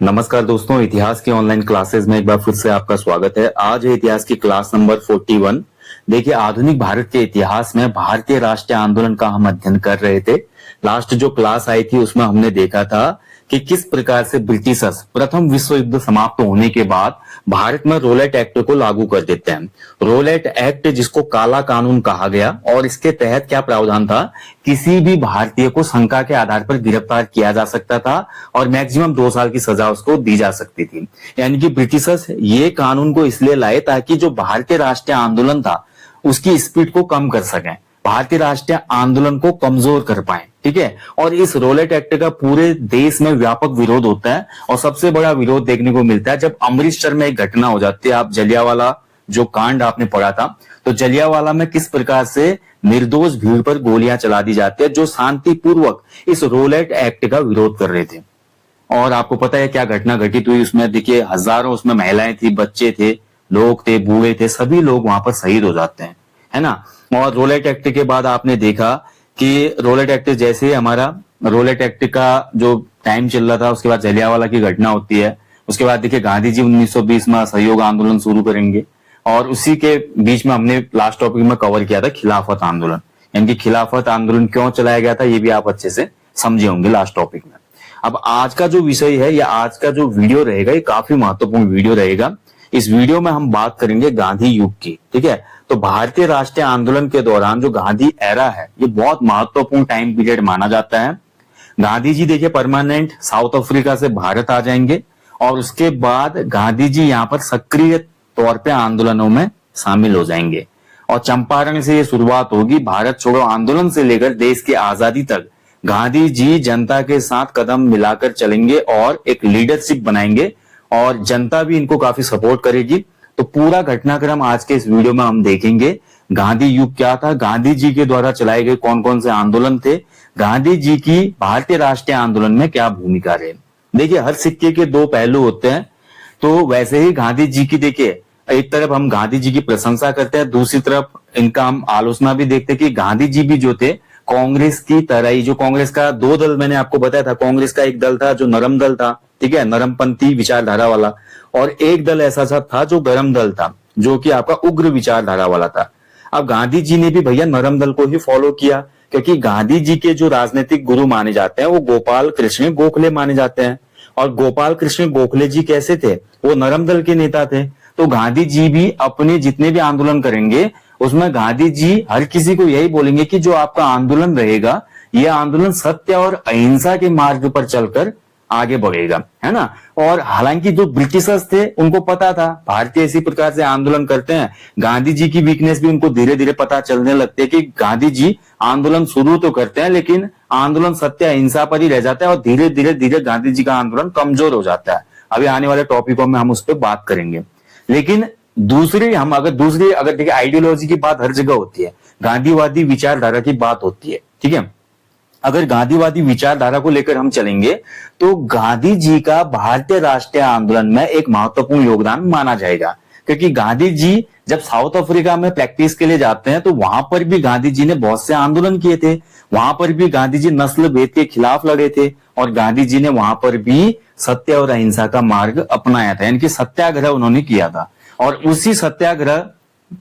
नमस्कार दोस्तों, इतिहास की ऑनलाइन क्लासेस में एक बार फिर से आपका स्वागत है। आज है इतिहास की क्लास नंबर 41। देखिए, आधुनिक भारत के इतिहास में भारतीय राष्ट्रीय आंदोलन का हम अध्ययन कर रहे थे। लास्ट जो क्लास आई थी उसमें हमने देखा था कि किस प्रकार से ब्रिटिशर्स प्रथम विश्व युद्ध समाप्त होने के बाद भारत में रोलेट एक्ट को लागू कर देते हैं। रोलेट एक्ट, जिसको काला कानून कहा गया, और इसके तहत क्या प्रावधान था, किसी भी भारतीय को शंका के आधार पर गिरफ्तार किया जा सकता था और मैक्सिमम 2 साल की सजा उसको दी जा सकती थी। यानी कि ब्रिटिशर्स ये कानून को इसलिए लाए ताकि जो भारतीय राष्ट्रीय आंदोलन था उसकी स्पीड को कम कर सकें, भारतीय राष्ट्रीय आंदोलन को कमजोर कर पाए। ठीक है। और इस रोलेट एक्ट का पूरे देश में व्यापक विरोध होता है और सबसे बड़ा विरोध देखने को मिलता है जब अमृतसर में एक घटना हो जाती है। आप जलियांवाला जो कांड आपने पढ़ा था, तो जलियांवाला में किस प्रकार से निर्दोष भीड़ पर गोलियां चला दी जाती है जो शांतिपूर्वक इस रोलेट एक्ट का विरोध कर रहे थे। और आपको पता है क्या घटना घटित हुई उसमें। देखिए, हजारों उसमें महिलाएं थी, बच्चे थे, लोग थे, बूढ़े थे, सभी लोग वहां पर शहीद हो जाते हैं, है ना। और रोलेट एक्ट के बाद आपने देखा कि रोलेट एक्ट जैसे हमारा रोलेट एक्ट का जो टाइम चल रहा था, उसके बाद जलियांवाला की घटना होती है। उसके बाद देखिए, गांधी जी 1920 में असहयोग आंदोलन शुरू करेंगे और उसी के बीच में हमने लास्ट टॉपिक में कवर किया था खिलाफत आंदोलन। यानी कि खिलाफत आंदोलन क्यों चलाया गया था ये भी आप अच्छे से समझे होंगे लास्ट टॉपिक में। अब आज का जो विषय है या आज का जो वीडियो रहेगा, ये काफी महत्वपूर्ण वीडियो रहेगा। इस वीडियो में हम बात करेंगे गांधी युग की। ठीक है। तो भारतीय राष्ट्रीय आंदोलन के दौरान जो गांधी एरा है, ये बहुत महत्वपूर्ण टाइम पीरियड माना जाता है। गांधी जी देखिए परमानेंट साउथ अफ्रीका से भारत आ जाएंगे और उसके बाद गांधी जी यहाँ पर सक्रिय तौर पे आंदोलनों में शामिल हो जाएंगे और चंपारण से ये शुरुआत होगी। भारत छोड़ो आंदोलन से लेकर देश की आजादी तक गांधी जी जनता के साथ कदम मिलाकर चलेंगे और एक लीडरशिप बनाएंगे और जनता भी इनको काफी सपोर्ट करेगी। तो पूरा घटनाक्रम आज के इस वीडियो में हम देखेंगे। गांधी युग क्या था, गांधी जी के द्वारा चलाए गए कौन कौन से आंदोलन थे, गांधी जी की भारतीय राष्ट्रीय आंदोलन में क्या भूमिका रही। देखिए, हर सिक्के के 2 पहलू होते हैं। तो वैसे ही गांधी जी की देखिए, एक तरफ हम गांधी जी की प्रशंसा करते हैं, दूसरी तरफ इनका हम आलोचना भी देखते हैं कि गांधी जी भी जो थे कांग्रेस की तरह ही, जो कांग्रेस का 2 दल मैंने आपको बताया था, कांग्रेस का एक दल था जो नरम दल था, ठीक है, नरमपंथी विचारधारा वाला, और एक दल ऐसा था जो गरम दल था, जो कि आपका उग्र विचारधारा वाला था। अब गांधी जी ने भी भैया नरम दल को ही फॉलो किया, क्योंकि गांधी जी के जो राजनीतिक गुरु माने जाते हैं वो गोपाल कृष्ण गोखले माने जाते हैं। और गोपाल कृष्ण गोखले जी कैसे थे, वो नरम दल के नेता थे। तो गांधी जी भी अपने जितने भी आंदोलन करेंगे उसमें गांधी जी हर किसी को यही बोलेंगे कि जो आपका आंदोलन रहेगा, यह आंदोलन सत्य और अहिंसा के मार्ग पर चलकर आगे बढ़ेगा, है ना। और हालांकि जो ब्रिटिशर्स थे उनको पता था भारतीय इसी प्रकार से आंदोलन करते हैं। गांधी जी की वीकनेस भी उनको धीरे धीरे पता चलने लगती है कि गांधी जी आंदोलन शुरू तो करते हैं लेकिन आंदोलन सत्य अहिंसा पर ही रह जाता है और धीरे धीरे धीरे गांधी जी का आंदोलन कमजोर हो जाता है। अभी आने वाले टॉपिकों में हम उस पर बात करेंगे। लेकिन दूसरी अगर देखिए, आइडियोलॉजी की बात हर जगह होती है, गांधीवादी विचारधारा की बात होती है। ठीक है। अगर गांधीवादी विचारधारा को लेकर हम चलेंगे तो गांधी जी का भारतीय राष्ट्रीय आंदोलन में एक महत्वपूर्ण योगदान माना जाएगा, क्योंकि गांधी जी जब साउथ अफ्रीका में प्रैक्टिस के लिए जाते हैं तो वहां पर भी गांधी जी ने बहुत से आंदोलन किए थे। वहां पर भी गांधी जी नस्ल भेद के खिलाफ लड़े थे और गांधी जी ने वहां पर भी सत्य और अहिंसा का मार्ग अपनाया था, यानी कि सत्याग्रह उन्होंने किया था। और उसी सत्याग्रह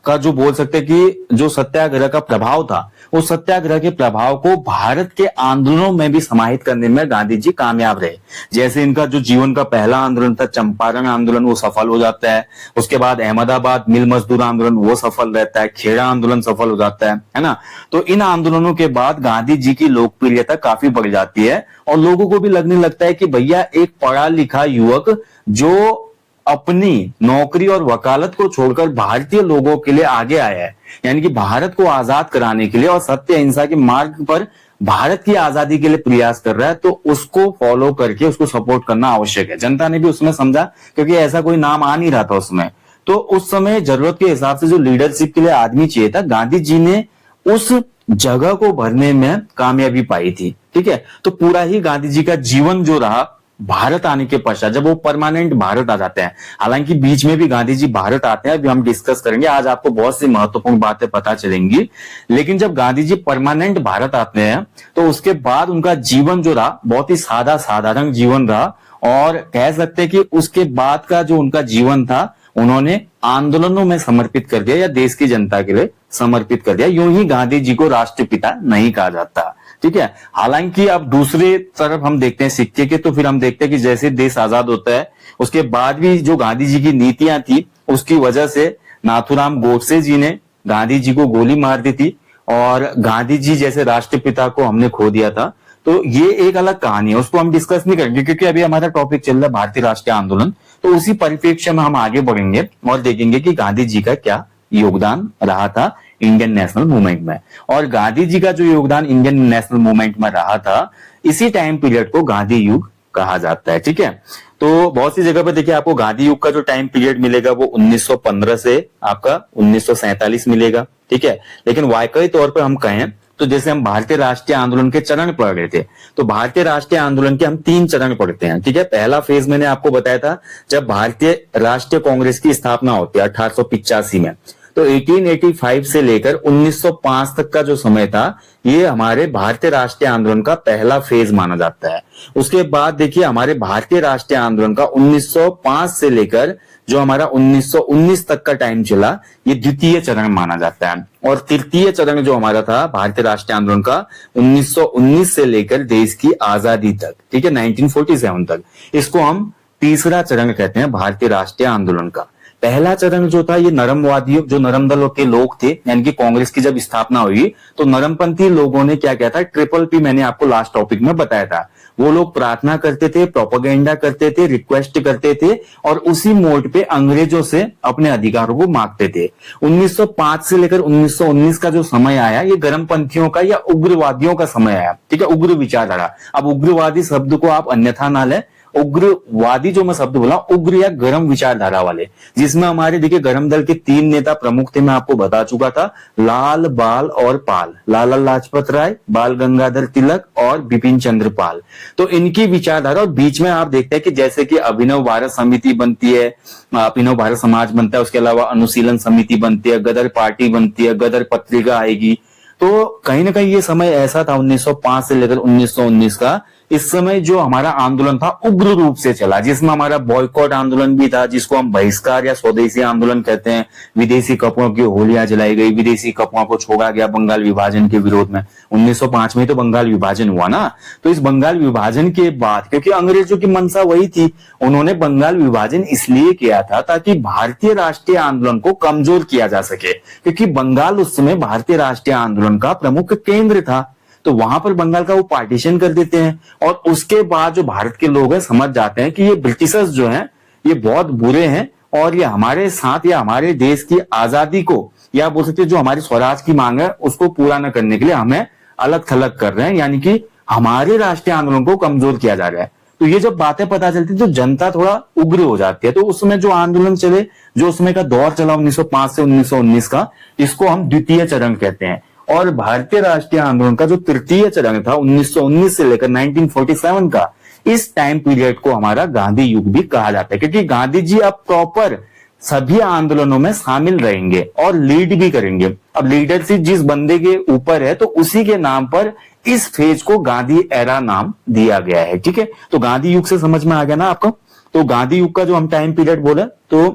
का जो बोल सकते हैं कि जो सत्याग्रह का प्रभाव था, उस सत्याग्रह के प्रभाव को भारत के आंदोलनों में भी समाहित करने में गांधी जी कामयाब रहे। जैसे इनका जो जीवन का पहला आंदोलन था चंपारण आंदोलन, वो सफल हो जाता है। उसके बाद अहमदाबाद मिल मजदूर आंदोलन वो सफल रहता है, खेड़ा आंदोलन सफल हो जाता है ना। तो इन आंदोलनों के बाद गांधी जी की लोकप्रियता काफी बढ़ जाती है और लोगों को भी लगने लगता है कि भैया एक पढ़ा लिखा युवक जो अपनी नौकरी और वकालत को छोड़कर भारतीय लोगों के लिए आगे आया है, यानी कि भारत को आजाद कराने के लिए और सत्य अहिंसा के मार्ग पर भारत की आजादी के लिए प्रयास कर रहा है, तो उसको फॉलो करके उसको सपोर्ट करना आवश्यक है। जनता ने भी उसमें समझा, क्योंकि ऐसा कोई नाम आ नहीं रहा था उसमें। तो उस समय जरूरत के हिसाब से जो लीडरशिप के लिए आदमी चाहिए था, गांधी जी ने उस जगह को भरने में कामयाबी पाई थी। ठीक है। तो पूरा ही गांधी जी का जीवन जो रहा भारत आने के पश्चात, जब वो परमानेंट भारत आ जाते हैं, हालांकि बीच में भी गांधी जी भारत आते हैं, अभी हम डिस्कस करेंगे, आज आपको बहुत सी महत्वपूर्ण बातें पता चलेंगी। लेकिन जब गांधी जी परमानेंट भारत आते हैं तो उसके बाद उनका जीवन जो रहा बहुत ही सादा साधारण जीवन रहा और कह सकते हैं कि उसके बाद का जो उनका जीवन था उन्होंने आंदोलनों में समर्पित कर दिया या देश की जनता के लिए समर्पित कर दिया। यूं ही गांधी जी को राष्ट्रपिता नहीं कहा जाता, ठीक है। हालांकि अब दूसरे तरफ हम देखते हैं सिक्के के, तो फिर हम देखते हैं कि जैसे देश आजाद होता है उसके बाद भी जो गांधी जी की नीतियां थी उसकी वजह से नाथूराम गोडसे जी ने गांधी जी को गोली मार दी थी और गांधी जी जैसे राष्ट्रपिता को हमने खो दिया था। तो ये एक अलग कहानी है, उसको हम डिस्कस नहीं करेंगे क्योंकि अभी हमारा टॉपिक चल रहा है भारतीय राष्ट्रीय आंदोलन। तो उसी परिप्रेक्ष्य में हम आगे बढ़ेंगे और देखेंगे कि गांधी जी का क्या योगदान रहा था इंडियन नेशनल मूवमेंट में। और गांधी जी का जो योगदान इंडियन नेशनल मूवमेंट में रहा था, इसी टाइम पीरियड को गांधी युग कहा जाता है, ठीक है। तो बहुत सी जगह पर देखिए आपको गांधी युग का जो टाइम पीरियड मिलेगा वो 1915 से आपका 1947 मिलेगा, ठीक है। लेकिन वाकई तौर पर हम कहें तो जैसे हम भारतीय राष्ट्रीय आंदोलन के चरण पढ़ रहे थे, तो भारतीय राष्ट्रीय आंदोलन के हम 3 चरण पढ़ते हैं, ठीक है। पहला फेज मैंने आपको बताया था जब भारतीय राष्ट्रीय कांग्रेस की स्थापना होती है 1885 में। तो 1885 से लेकर 1905 तक का जो समय था ये हमारे भारतीय राष्ट्रीय आंदोलन का पहला फेज माना जाता है। उसके बाद देखिए हमारे भारतीय राष्ट्रीय आंदोलन का 1905 से लेकर जो हमारा 1919 तक का टाइम चला ये द्वितीय चरण माना जाता है। और तृतीय चरण जो हमारा था भारतीय राष्ट्रीय आंदोलन का 1919 से लेकर देश की आजादी तक, ठीक है, 1947 तक, इसको हम तीसरा चरण कहते हैं भारतीय राष्ट्रीय आंदोलन का। पहला चरण जो था ये नरमवादियों, जो नरम दलों के लोग थे, यानी कि कांग्रेस की जब स्थापना हुई तो नरमपंथी लोगों ने क्या किया था, ट्रिपल पी मैंने आपको लास्ट टॉपिक में बताया था, वो लोग प्रार्थना करते थे, प्रोपेगेंडा करते थे, रिक्वेस्ट करते थे और उसी मोड पे अंग्रेजों से अपने अधिकारों को मांगते थे। 1905 से लेकर 1919 का जो समय आया ये गर्मपंथियों का या उग्रवादियों का समय आया, ठीक है, उग्र विचारधारा। अब उग्रवादी शब्द को आप अन्यथा ना लें, उग्रवादी जो मैं शब्द बोला उग्र या गर्म विचारधारा वाले, जिसमें हमारे देखिए गर्म दल के 3 नेता प्रमुख थे, मैं आपको बता चुका था, लाल, बाल और पाल, लाला लाजपत राय, बाल गंगाधर तिलक और बिपिन चंद्र पाल। तो इनकी विचारधारा, और बीच में आप देखते हैं कि जैसे कि अभिनव भारत समिति बनती है, अभिनव भारत समाज बनता है, उसके अलावा अनुशीलन समिति बनती है, गदर पार्टी बनती है, गदर पत्रिका आएगी। तो कहीं ना कहीं ये समय ऐसा था 1905 से लेकर 1919 का, इस समय जो हमारा आंदोलन था उग्र रूप से चला, जिसमें हमारा बॉयकॉट आंदोलन भी था, जिसको हम बहिष्कार या स्वदेशी आंदोलन कहते हैं। विदेशी कपड़ों की होलियां जलाई गई, विदेशी कपड़ों को छोड़ा गया बंगाल विभाजन के विरोध में। 1905 में तो बंगाल विभाजन हुआ ना, तो इस बंगाल विभाजन के बाद, क्योंकि अंग्रेजों की मंशा वही थी, उन्होंने बंगाल विभाजन इसलिए किया था ताकि भारतीय राष्ट्रीय आंदोलन को कमजोर किया जा सके, क्योंकि बंगाल उस समय भारतीय राष्ट्रीय आंदोलन का प्रमुख केंद्र था। तो वहां पर बंगाल का वो पार्टीशन कर देते हैं और उसके बाद जो भारत के लोग हैं समझ जाते हैं कि ये ब्रिटिशर्स जो हैं ये बहुत बुरे हैं और ये हमारे साथ या हमारे देश की आजादी को, या बोल सकते हैं जो हमारी स्वराज की मांग है उसको पूरा न करने के लिए हमें अलग थलग कर रहे हैं, यानी कि हमारे राष्ट्रीय आंदोलन को कमजोर किया जा रहा है। तो ये जब बातें पता चलती है तो जनता थोड़ा उग्र हो जाती है। तो उस समय जो आंदोलन चले, जो उसमें का दौर चला 1905 से 1919 का, इसको हम द्वितीय चरण कहते हैं। और भारतीय राष्ट्रीय आंदोलन का जो तृतीय चरण था 1919 से लेकर 1947 का, इस टाइम पीरियड को हमारा गांधी युग भी कहा जाता है, क्योंकि गांधी जी अब प्रॉपर सभी आंदोलनों में शामिल रहेंगे और लीड भी करेंगे। अब लीडरशिप जिस बंदे के ऊपर है तो उसी के नाम पर इस फेज को गांधी एरा नाम दिया गया है, ठीक है। तो गांधी युग से समझ में आ गया ना आपको। तो गांधी युग का जो हम टाइम पीरियड बोले तो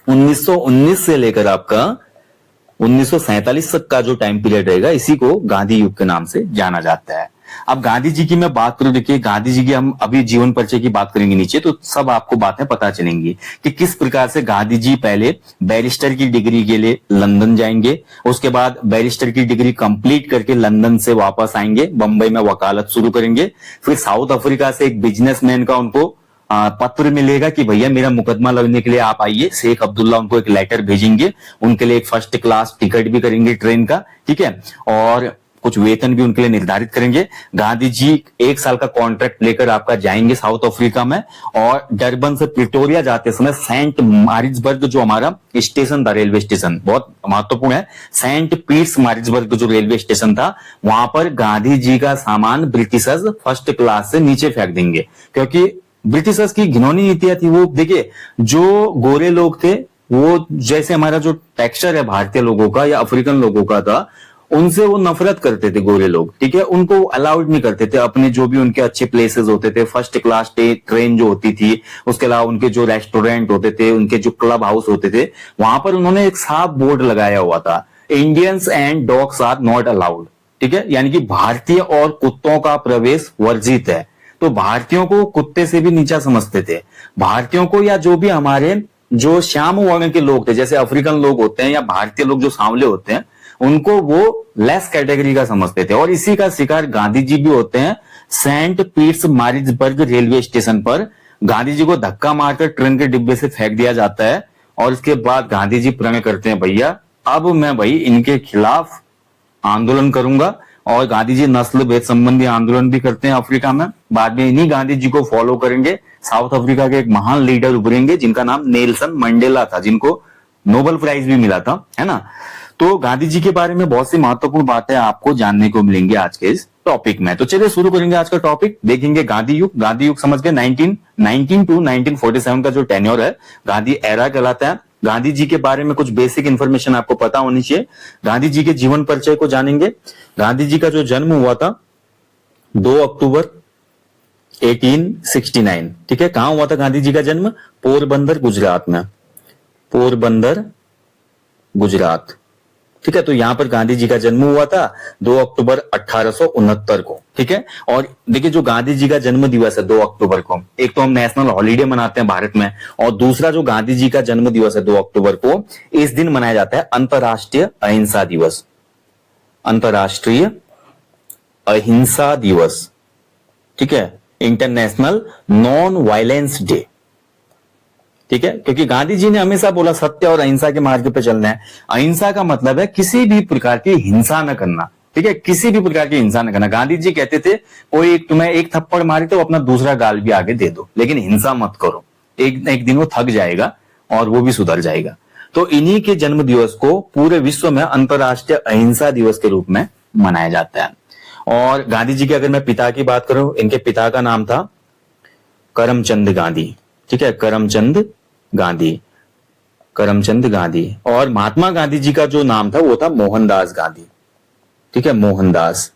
1919 से लेकर आपका 1947 तक का जो टाइम पीरियड रहेगा इसी को गांधी युग के नाम से जाना जाता है। अब गांधी जी की मैं बात करूं, देखिए गांधी जी की हम अभी जीवन परिचय की बात करेंगे नीचे, तो सब आपको बातें पता चलेंगी कि किस प्रकार से गांधी जी पहले बैरिस्टर की डिग्री के लिए लंदन जाएंगे, उसके बाद बैरिस्टर की डिग्री कंप्लीट करके लंदन से वापस आएंगे, बंबई में वकालत शुरू करेंगे। फिर साउथ अफ्रीका से एक बिजनेसमैन का उनको पत्र मिलेगा कि भैया मेरा मुकदमा लड़ने के लिए आप आइए। शेख अब्दुल्ला उनको एक लेटर भेजेंगे, उनके लिए एक फर्स्ट क्लास टिकट भी करेंगे ट्रेन का, ठीक है, और कुछ वेतन भी उनके लिए निर्धारित करेंगे। गांधी जी 1 साल का कॉन्ट्रैक्ट लेकर आपका जाएंगे साउथ अफ्रीका में, और डरबन से प्रिटोरिया जाते समय सेंट मारिट्सबर्ग जो हमारा स्टेशन था, रेलवे स्टेशन बहुत महत्वपूर्ण है, सेंट पीट्स मारिट्सबर्ग जो रेलवे स्टेशन था, वहां पर गांधी जी का सामान ब्रिटिशर्स फर्स्ट क्लास से नीचे फेंक देंगे, क्योंकि ब्रिटिशर्स की घिनौनी नीतियां थी। वो देखिए जो गोरे लोग थे वो, जैसे हमारा जो टेक्सचर है भारतीय लोगों का या अफ्रीकन लोगों का था, उनसे वो नफरत करते थे गोरे लोग, ठीक है, उनको अलाउड नहीं करते थे अपने जो भी उनके अच्छे प्लेसेस होते थे, फर्स्ट क्लास ट्रेन जो होती थी, उसके अलावा उनके जो रेस्टोरेंट होते थे, उनके जो क्लब हाउस होते थे, वहां पर उन्होंने एक साफ बोर्ड लगाया हुआ था, Indians and dogs are not allowed, ठीक है, यानी कि भारतीय और कुत्तों का प्रवेश वर्जित है। तो भारतीयों को कुत्ते से भी नीचा समझते थे, भारतीयों को या जो भी हमारे जो श्याम वर्ण के लोग थे, जैसे अफ्रीकन लोग होते हैं या भारतीय लोग जो सांवले होते हैं, उनको वो लेस कैटेगरी का समझते थे। और इसी का शिकार गांधी जी भी होते हैं। Saint Piets Maritzburg railway station पर गांधी जी को धक्का मारकर ट्रेन के डिब्बे से फेंक दिया जाता है और इसके बाद गांधी जी प्रण करते हैं, भैया अब मैं भाई इनके खिलाफ आंदोलन करूंगा। और गांधी जी नस्ल भेद संबंधी आंदोलन भी करते हैं अफ्रीका में। बाद में इन्हीं गांधी जी को फॉलो करेंगे साउथ अफ्रीका के एक महान लीडर उभरेंगे जिनका नाम नेल्सन मंडेला था, जिनको नोबेल प्राइज भी मिला था, है ना। तो गांधी जी के बारे में बहुत सी महत्वपूर्ण बातें आपको जानने को मिलेंगी आज के इस टॉपिक में। तो चलिए शुरू करेंगे आज का टॉपिक। देखेंगे गांधी युग। गांधी युग समझ के 1919 टू 1947 का जो टेन्योर है गांधी एरा कहलाता है। गांधी जी के बारे में कुछ बेसिक इंफॉर्मेशन आपको पता होनी चाहिए। गांधी जी के जीवन परिचय को जानेंगे। गांधी जी का जो जन्म हुआ था 2 अक्टूबर 1869, ठीक है। कहां हुआ था गांधी जी का जन्म? पोरबंदर गुजरात में, पोरबंदर गुजरात, ठीक है। तो यहां पर गांधी जी का जन्म हुआ था 2 अक्टूबर 1869 को, ठीक है। और देखिए जो गांधी जी का जन्म दिवस है 2 अक्टूबर को, एक तो हम नेशनल हॉलीडे मनाते हैं भारत में, और दूसरा जो गांधी जी का जन्म दिवस है 2 अक्टूबर को, इस दिन मनाया जाता है अंतर्राष्ट्रीय अहिंसा दिवस, अंतर्राष्ट्रीय अहिंसा दिवस, ठीक है, इंटरनेशनल नॉन वायलेंस डे, ठीक है। क्योंकि गांधी जी ने हमेशा बोला सत्य और अहिंसा के मार्ग पे चलना है। अहिंसा का मतलब है किसी भी प्रकार की हिंसा न करना, ठीक है, किसी भी प्रकार की हिंसा न करना। गांधी जी कहते थे कोई तुम्हें एक थप्पड़ मारे तो अपना दूसरा गाल भी आगे दे दो, लेकिन हिंसा मत करो, एक दिन वो थक जाएगा और वो भी सुधर जाएगा। तो इन्हीं के जन्म दिवस को पूरे विश्व में अंतर्राष्ट्रीय अहिंसा दिवस के रूप में मनाया जाता है। और गांधी जी के अगर मैं पिता की बात करूं, इनके पिता का नाम था करमचंद गांधी, ठीक है, करमचंद गांधी, करमचंद गांधी। और महात्मा गांधी जी का जो नाम था वो था मोहनदास गांधी, ठीक है, मोहनदास।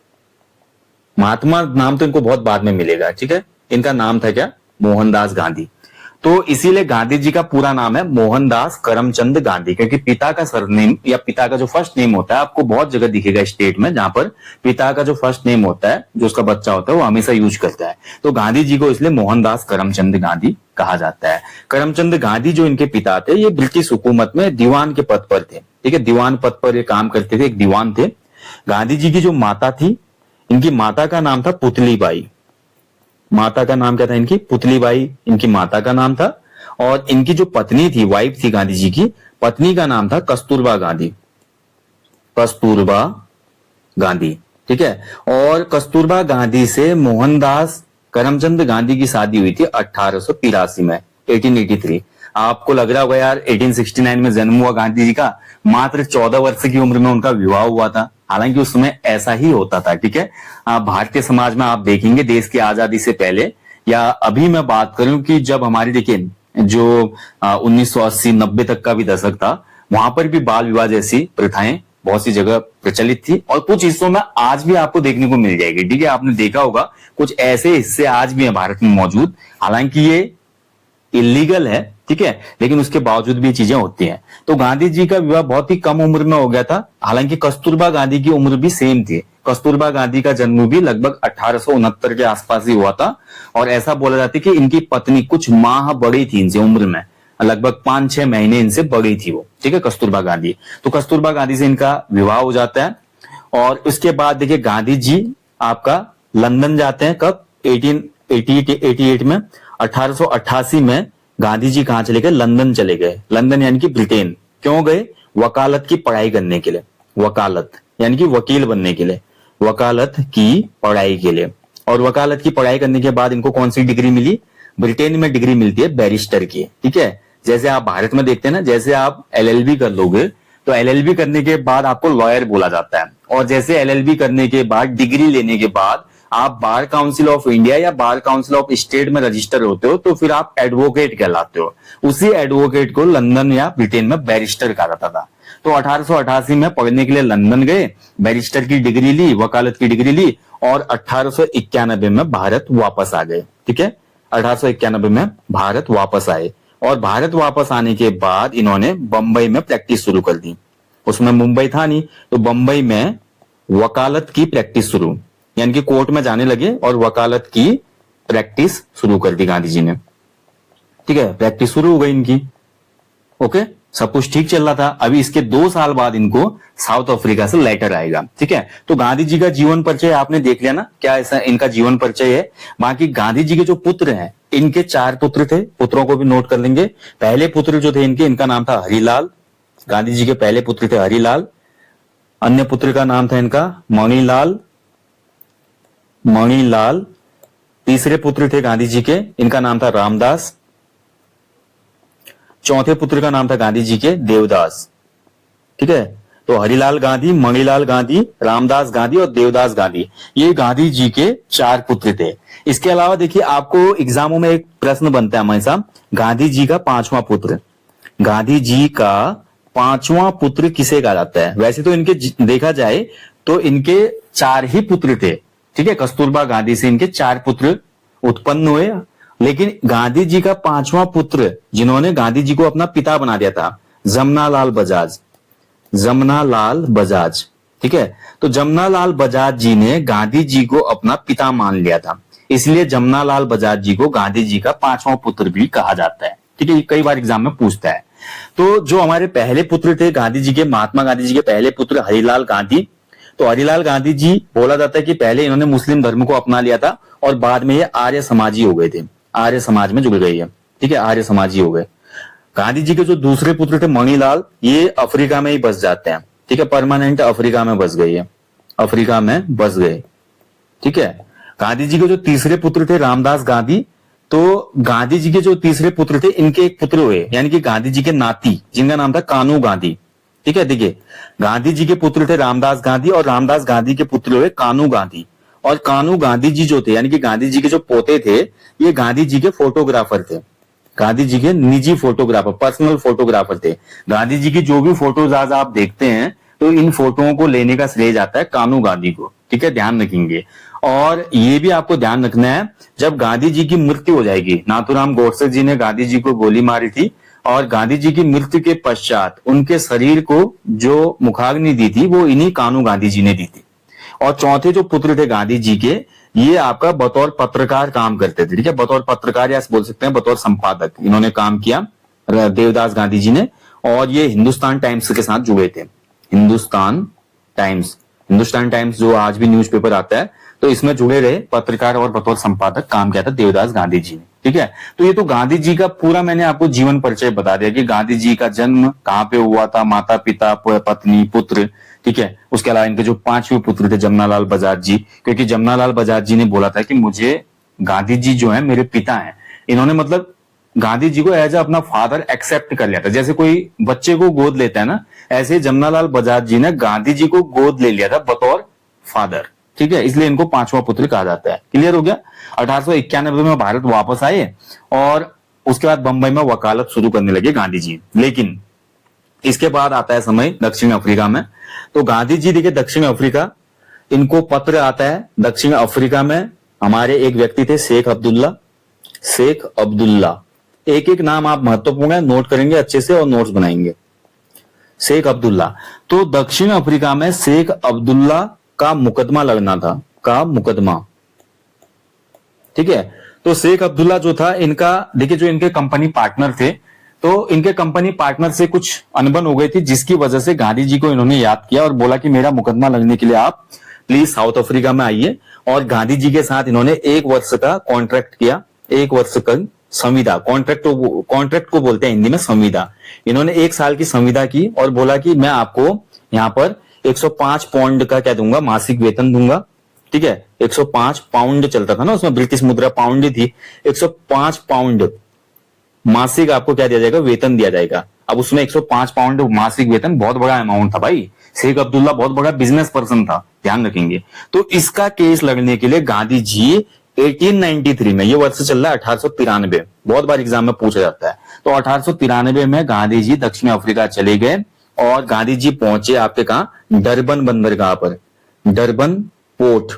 महात्मा नाम तो इनको बहुत बाद में मिलेगा, ठीक है। इनका नाम था क्या? मोहनदास गांधी। तो इसीलिए गांधी जी का पूरा नाम है मोहनदास करमचंद गांधी, क्योंकि पिता का सरनेम या पिता का जो फर्स्ट नेम होता है, आपको बहुत जगह दिखेगा स्टेट में जहां पर पिता का जो फर्स्ट नेम होता है, जो उसका बच्चा होता है, वो हमेशा यूज करता है। तो गांधी जी को इसलिए मोहनदास करमचंद गांधी कहा जाता है। करमचंद गांधी जो इनके पिता थे, ये ब्रिटिश हुकूमत में दीवान के पद पर थे, ठीक है, दीवान पद पर ये काम करते थे, एक दीवान थे। गांधी जी की जो माता थी, इनकी माता का नाम था पुतलीबाई। माता का नाम क्या था इनकी? पुतलीबाई इनकी माता का नाम था। और इनकी जो पत्नी थी, वाइफ थी गांधी जी की, पत्नी का नाम था कस्तूरबा गांधी, कस्तूरबा गांधी, ठीक है। और कस्तूरबा गांधी से मोहनदास करमचंद गांधी की शादी हुई थी 1883 में, 1883। आपको लग रहा होगा यार 1869 में जन्म हुआ गांधी जी का, मात्र 14 वर्ष की उम्र में उनका विवाह हुआ था। हालांकि उस समय ऐसा ही होता था, ठीक है। भारतीय समाज में आप देखेंगे देश की आजादी से पहले या अभी मैं बात करूं कि जब हमारी देखिए जो 1980-90 तक का भी दशक था, वहां पर भी बाल विवाह जैसी प्रथाएं बहुत सी जगह प्रचलित थी और कुछ हिस्सों में आज भी आपको देखने को मिल जाएगी, ठीक है। आपने देखा होगा कुछ ऐसे हिस्से आज भी हैं भारत में मौजूद, हालांकि ये इलीगल है, ठीक है, लेकिन उसके बावजूद भी चीजें होती हैं। तो गांधी जी का विवाह बहुत ही कम उम्र में हो गया था। हालांकि कस्तूरबा गांधी की उम्र भी सेम थी। कस्तूरबा गांधी का जन्म भी लगभग 1869 के आसपास ही हुआ था। और ऐसा बोला जाता है कि इनकी पत्नी कुछ माह बड़ी थी इनसे उम्र में, लगभग 5-6 महीने इनसे बड़ी थी वो, ठीक है, कस्तूरबा गांधी। तो कस्तूरबा गांधी से इनका विवाह हो जाता है। और उसके बाद देखिए गांधी जी आपका लंदन जाते हैं, कब? 1888 में। 1888 में गांधी जी कहां चले गए? लंदन चले गए। लंदन यानी कि ब्रिटेन। क्यों गए? वकालत की पढ़ाई करने के लिए। वकालत यानी कि वकील बनने के लिए, वकालत की पढ़ाई के लिए। और वकालत की पढ़ाई करने के बाद इनको कौन सी डिग्री मिली? ब्रिटेन में डिग्री मिलती है बैरिस्टर की, ठीक है। जैसे आप भारत में देखते हैं ना, जैसे आप एलएलबी कर लोगे तो एलएलबी करने के बाद आपको लॉयर बोला जाता है। और जैसे एलएलबी करने के बाद, डिग्री लेने के बाद आप बार काउंसिल ऑफ इंडिया या बार काउंसिल ऑफ स्टेट में रजिस्टर होते हो, तो फिर आप एडवोकेट कहलाते हो। उसी एडवोकेट को लंदन या ब्रिटेन में बैरिस्टर कहा जाता था। तो 1888 में पढ़ने के लिए लंदन गए, बैरिस्टर की डिग्री ली, वकालत की डिग्री ली और 1891 में भारत वापस आ गए। ठीक है, 1891 में भारत वापस आए और भारत वापस आने के बाद इन्होंने बंबई में प्रैक्टिस शुरू कर दी। उसमें मुंबई था नहीं, तो बंबई में वकालत की प्रैक्टिस शुरू, यानी कि कोर्ट में जाने लगे और वकालत की प्रैक्टिस शुरू कर दी गांधी जी ने। ठीक है, प्रैक्टिस शुरू हो गई इनकी। ओके, सब कुछ ठीक चल रहा था। अभी इसके 2 साल बाद इनको साउथ अफ्रीका से लेटर आएगा। ठीक है, तो गांधी जी का जीवन परिचय आपने देख लिया ना, क्या ऐसा इनका जीवन परिचय है। बाकी गांधी जी के जो पुत्र हैं, इनके 4 पुत्र थे, पुत्रों को भी नोट कर लेंगे। पहले पुत्र जो थे इनके, इनका नाम था हरिलाल। गांधी जी के पहले पुत्र थे हरिलाल। अन्य पुत्र का नाम था इनका मणिलाल। तीसरे पुत्र थे गांधी जी के, इनका नाम था रामदास। चौथे पुत्र का नाम था गांधी जी के देवदास। ठीक है, तो हरिलाल गांधी, मणिलाल गांधी, रामदास गांधी और देवदास गांधी, ये गांधी जी के 4 पुत्र थे। इसके अलावा देखिए, आपको एग्जामों में एक प्रश्न बनता है हमेशा, गांधी जी का 5वां पुत्र, गांधी जी का 5वां पुत्र किसे कहा जाता है। वैसे तो इनके देखा जाए तो इनके 4 ही पुत्र थे। ठीक है, कस्तूरबा गांधी से इनके 4 पुत्र उत्पन्न हुए, लेकिन गांधी जी का 5वां पुत्र जिन्होंने गांधी जी को अपना पिता बना दिया था, जमनालाल बजाज। ठीक है, तो जमनालाल बजाज जी ने गांधी जी को अपना पिता मान लिया था, इसलिए जमनालाल बजाज जी को गांधी जी का 5वां पुत्र भी कहा जाता है। ठीक है, कई बार एग्जाम में पूछता है। तो जो हमारे पहले पुत्र थे गांधी जी के, महात्मा गांधी जी के पहले पुत्र हरिलाल गांधी, तो हरिलाल गांधी जी बोला जाता है कि पहले इन्होंने मुस्लिम धर्म को अपना लिया था और बाद में ये आर्य समाजी हो गए थे, आर्य समाज में जुड़ गई है। ठीक है, आर्य समाजी हो गए। गांधी जी के जो दूसरे पुत्र थे मणिलाल, ये अफ्रीका में ही बस जाते हैं। ठीक है, परमानेंट अफ्रीका में बस गई है, अफ्रीका में बस गए। ठीक है, गांधी जी के जो तीसरे पुत्र थे रामदास गांधी, तो गांधी जी के जो तीसरे पुत्र थे, इनके एक पुत्र हुए, यानी कि गांधी जी के नाती, जिनका नाम था कानू गांधी। ठीक है, देखिए गांधी जी के पुत्र थे रामदास गांधी और रामदास गांधी के पुत्र हुए कानू गांधी। और कानू गांधी जी जो थे, यानी कि गांधी जी के जो पोते थे, ये गांधी जी के फोटोग्राफर थे, गांधी जी के निजी फोटोग्राफर, पर्सनल फोटोग्राफर थे। गांधी जी की जो भी फोटोज आज आप देखते हैं, तो इन फोटोओं को लेने का श्रेय जाता है कानू गांधी को। ठीक है, ध्यान रखेंगे। और ये भी आपको ध्यान रखना है, जब गांधी जी की मृत्यु हो जाएगी, नाथूराम गोडसे जी ने गांधी जी को गोली मारी थी और गांधी जी की मृत्यु के पश्चात उनके शरीर को जो मुखाग्नि दी थी, वो इन्हीं कानू गांधी जी ने दी थी। और चौथे जो पुत्र थे गांधी जी के, ये आपका बतौर पत्रकार काम करते थे। ठीक है, बतौर पत्रकार या बोल सकते हैं बतौर संपादक इन्होंने काम किया, देवदास गांधी जी ने। और ये हिंदुस्तान टाइम्स के साथ जुड़े थे। हिंदुस्तान टाइम्स जो आज भी न्यूज़पेपर आता है, तो इसमें जुड़े रहे, पत्रकार और बतौर संपादक काम किया था देवदास गांधी जी ने। ठीक है, तो ये तो गांधी जी का पूरा मैंने आपको जीवन परिचय बता दिया कि गांधी जी का जन्म कहाँ पे हुआ था, माता पिता पत्नी पुत्र। ठीक है, उसके अलावा इनके जो 5वें पुत्र थे जमनालाल बजाज जी, क्योंकि जमनालाल बजाज जी ने बोला था कि मुझे गांधी जी जो है मेरे पिता हैं। इन्होंने मतलब गांधी जी को एज अपना फादर एक्सेप्ट कर लिया था, जैसे कोई बच्चे को गोद लेता है ना, ऐसे जमनालाल बजाज जी ने गांधी जी को गोद ले लिया था बतौर फादर। ठीक है, इसलिए इनको 5वां पुत्र कहा जाता है। क्लियर हो गया। 1891 में भारत वापस आए और उसके बाद बंबई में वकालत शुरू करने लगे गांधी जी। लेकिन इसके बाद आता है समय दक्षिण अफ्रीका में। तो गांधी जी देखिए दक्षिण अफ्रीका, इनको पत्र आता है दक्षिण अफ्रीका में। हमारे एक व्यक्ति थे शेख अब्दुल्ला। एक एक नाम आप महत्वपूर्ण है, नोट करेंगे अच्छे से और नोट्स बनाएंगे। शेख अब्दुल्ला, तो दक्षिण अफ्रीका में शेख अब्दुल्ला का मुकदमा लगना था, का मुकदमा। ठीक है, तो शेख अब्दुल्ला जो था, इनका देखिए जो इनके कंपनी पार्टनर थे, तो इनके कंपनी पार्टनर से कुछ अनबन हो गई थी, जिसकी वजह से गांधी जी को इन्होंने याद किया और बोला कि मेरा मुकदमा लगने के लिए आप प्लीज साउथ अफ्रीका में आइए। और गांधी जी के साथ इन्होंने 1 वर्ष का कॉन्ट्रैक्ट किया, 1 वर्ष का संविदा, कॉन्ट्रैक्ट को बोलते हैं हिंदी में संविदा। इन्होंने 1 साल की संविदा की और बोला कि मैं आपको यहाँ पर 105 पाउंड का क्या दूंगा, मासिक वेतन दूंगा। ठीक है, 105 पाउंड चलता था ना, उसमें ब्रिटिश मुद्रा पाउंड ही थी। 105 पाउंड मासिक आपको क्या दिया जाएगा, वेतन दिया जाएगा। अब उसमें 105 पाउंड मासिक वेतन बहुत बड़ा अमाउंट था भाई। शेख अब्दुल्ला बहुत बड़ा बिजनेस पर्सन था, ध्यान रखेंगे। तो इसका केस लड़ने के लिए गांधी जी 1893 में, ये वर्ष चल रहा है 1893, बहुत बार एग्जाम में पूछा जाता है। तो 1893 में गांधी जी दक्षिण अफ्रीका चले गए और गांधी जी पहुंचे आपके कहा डरबन बंदरगाह पर, डरबन पोर्ट,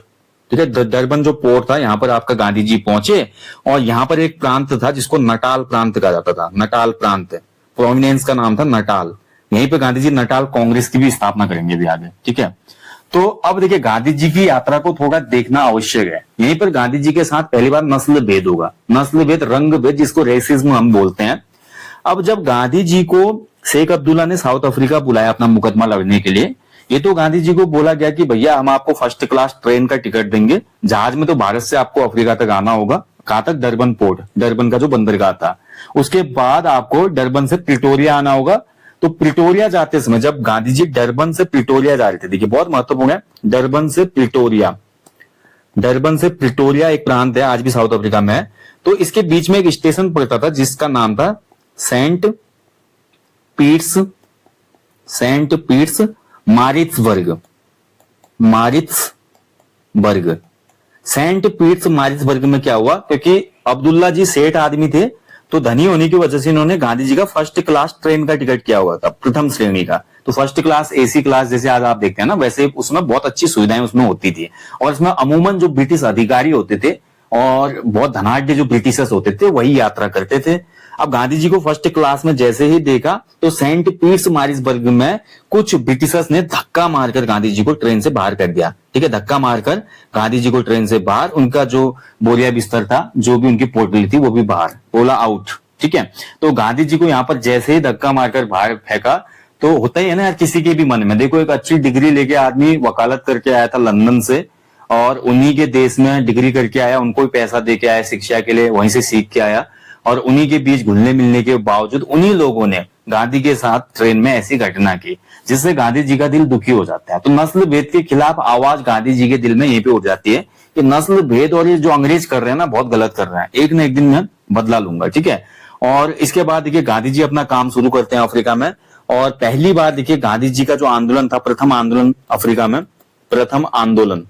ठीक है। डरबन जो पोर्ट था यहाँ पर आपका गांधी जी पहुंचे और यहाँ पर एक प्रांत था जिसको नटाल प्रांत कहा जाता था। नटाल प्रांत, प्रोविनेंस का नाम था नटाल। यहीं पे गांधी जी नटाल कांग्रेस की भी स्थापना करेंगे भी आगे, ठीक है। तो अब देखिए गांधी जी की यात्रा को थोड़ा देखना आवश्यक है। यहीं पर गांधी जी के साथ पहली बार नस्ल भेद होगा, नस्ल भेद, रंग भेद, जिसको रेसिज्म हम बोलते हैं। अब जब गांधी जी को शेख अब्दुल्ला ने साउथ अफ्रीका बुलाया अपना मुकदमा लड़ने के लिए, ये तो गांधी जी को बोला गया कि भैया हम आपको फर्स्ट क्लास ट्रेन का टिकट देंगे, जहाज में तो भारत से आपको अफ्रीका तक आना होगा। कहां तक? डरबन पोर्ट, डरबन का जो बंदरगाह था। उसके बाद आपको डरबन से प्रिटोरिया आना होगा। तो प्रिटोरिया जाते समय जब गांधी जी डरबन से प्रिटोरिया जा रहे थे, देखिए बहुत महत्वपूर्ण है, डरबन से प्रिटोरिया, डरबन से प्रिटोरिया एक प्रांत है, आज भी साउथ अफ्रीका में है। तो इसके बीच में एक स्टेशन पड़ता था जिसका नाम था Saint Piets, Saint Piets Maritzburg, Maritzburg. Saint Piets Maritzburg में क्या हुआ, क्योंकि अब्दुल्ला जी सेठ आदमी थे, तो धनी होने की वजह से इन्होंने गांधी जी का फर्स्ट क्लास ट्रेन का टिकट किया हुआ था, प्रथम श्रेणी का। तो फर्स्ट क्लास, एसी क्लास जैसे आज आप देखते हैं ना, वैसे उसमें बहुत अच्छी सुविधाएं उसमें होती थी। और इसमें अमूमन जो ब्रिटिश अधिकारी होते थे और बहुत धनाढ़ जो ब्रिटिशर्स होते थे वही यात्रा करते थे। अब गांधी जी को फर्स्ट क्लास में जैसे ही देखा तो सेंट पीट्स मारिट्सबर्ग में कुछ ब्रिटिशर्स ने धक्का मारकर गांधी जी को ट्रेन से बाहर कर दिया, ठीक है। धक्का मारकर गांधी जी को ट्रेन से बाहर, उनका जो बोरिया बिस्तर था, जो भी उनकी पोटली थी, वो भी बाहर, बोला आउट, ठीक है। तो गांधी जी को यहाँ पर जैसे ही धक्का मारकर बाहर फेंका, तो होता ही है ना यार किसी के भी मन में, देखो एक अच्छी डिग्री लेके आदमी वकालत करके आया था लंदन से, और उन्हीं के देश में डिग्री करके आया, उनको भी पैसा दे के आया शिक्षा के लिए, वहीं से सीख के आया, और उन्हीं के बीच घुलने मिलने के बावजूद उन्हीं लोगों ने गांधी के साथ ट्रेन में ऐसी घटना की जिससे गांधी जी का दिल दुखी हो जाता है। तो नस्ल भेद के खिलाफ आवाज गांधी जी के दिल में यहीं पे उठ जाती है कि नस्ल भेद और ये जो अंग्रेज कर रहे हैं ना, बहुत गलत कर रहे हैं, एक न एक दिन मैं बदला लूंगा, ठीक है। और इसके बाद देखिए गांधी जी अपना काम शुरू करते हैं अफ्रीका में, और पहली बार देखिए गांधी जी का जो आंदोलन था, प्रथम आंदोलन अफ्रीका में, प्रथम आंदोलन,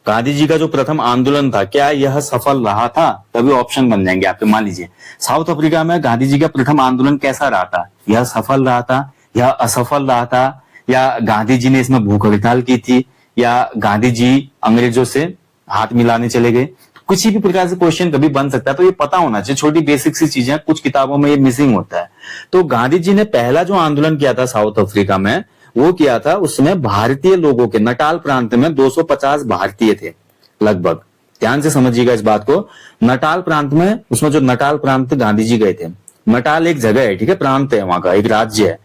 गांधी जी का जो प्रथम आंदोलन था, क्या यह सफल रहा था? तभी ऑप्शन बन जाएंगे आपके। मान लीजिए साउथ अफ्रीका में गांधी जी का प्रथम आंदोलन कैसा रहा था, यह सफल रहा था या असफल रहा था, या गांधी जी ने इसमें भूख हड़ताल की थी, या गांधी जी अंग्रेजों से हाथ मिलाने चले गए? किसी भी प्रकार से क्वेश्चन कभी बन सकता है, तो ये पता होना चाहिए, छोटी बेसिक सी चीजें, कुछ किताबों में ये मिसिंग होता है। तो गांधी जी ने पहला जो आंदोलन किया था साउथ अफ्रीका में, वो किया था, उसमें भारतीय लोगों के, नटाल प्रांत में 250 भारतीय थे लगभग। ध्यान से समझिएगा इस बात को, नटाल प्रांत में, उसमें जो नटाल प्रांत गांधी जी गए थे, नटाल एक जगह है, ठीक है, प्रांत है, वहां का एक राज्य है।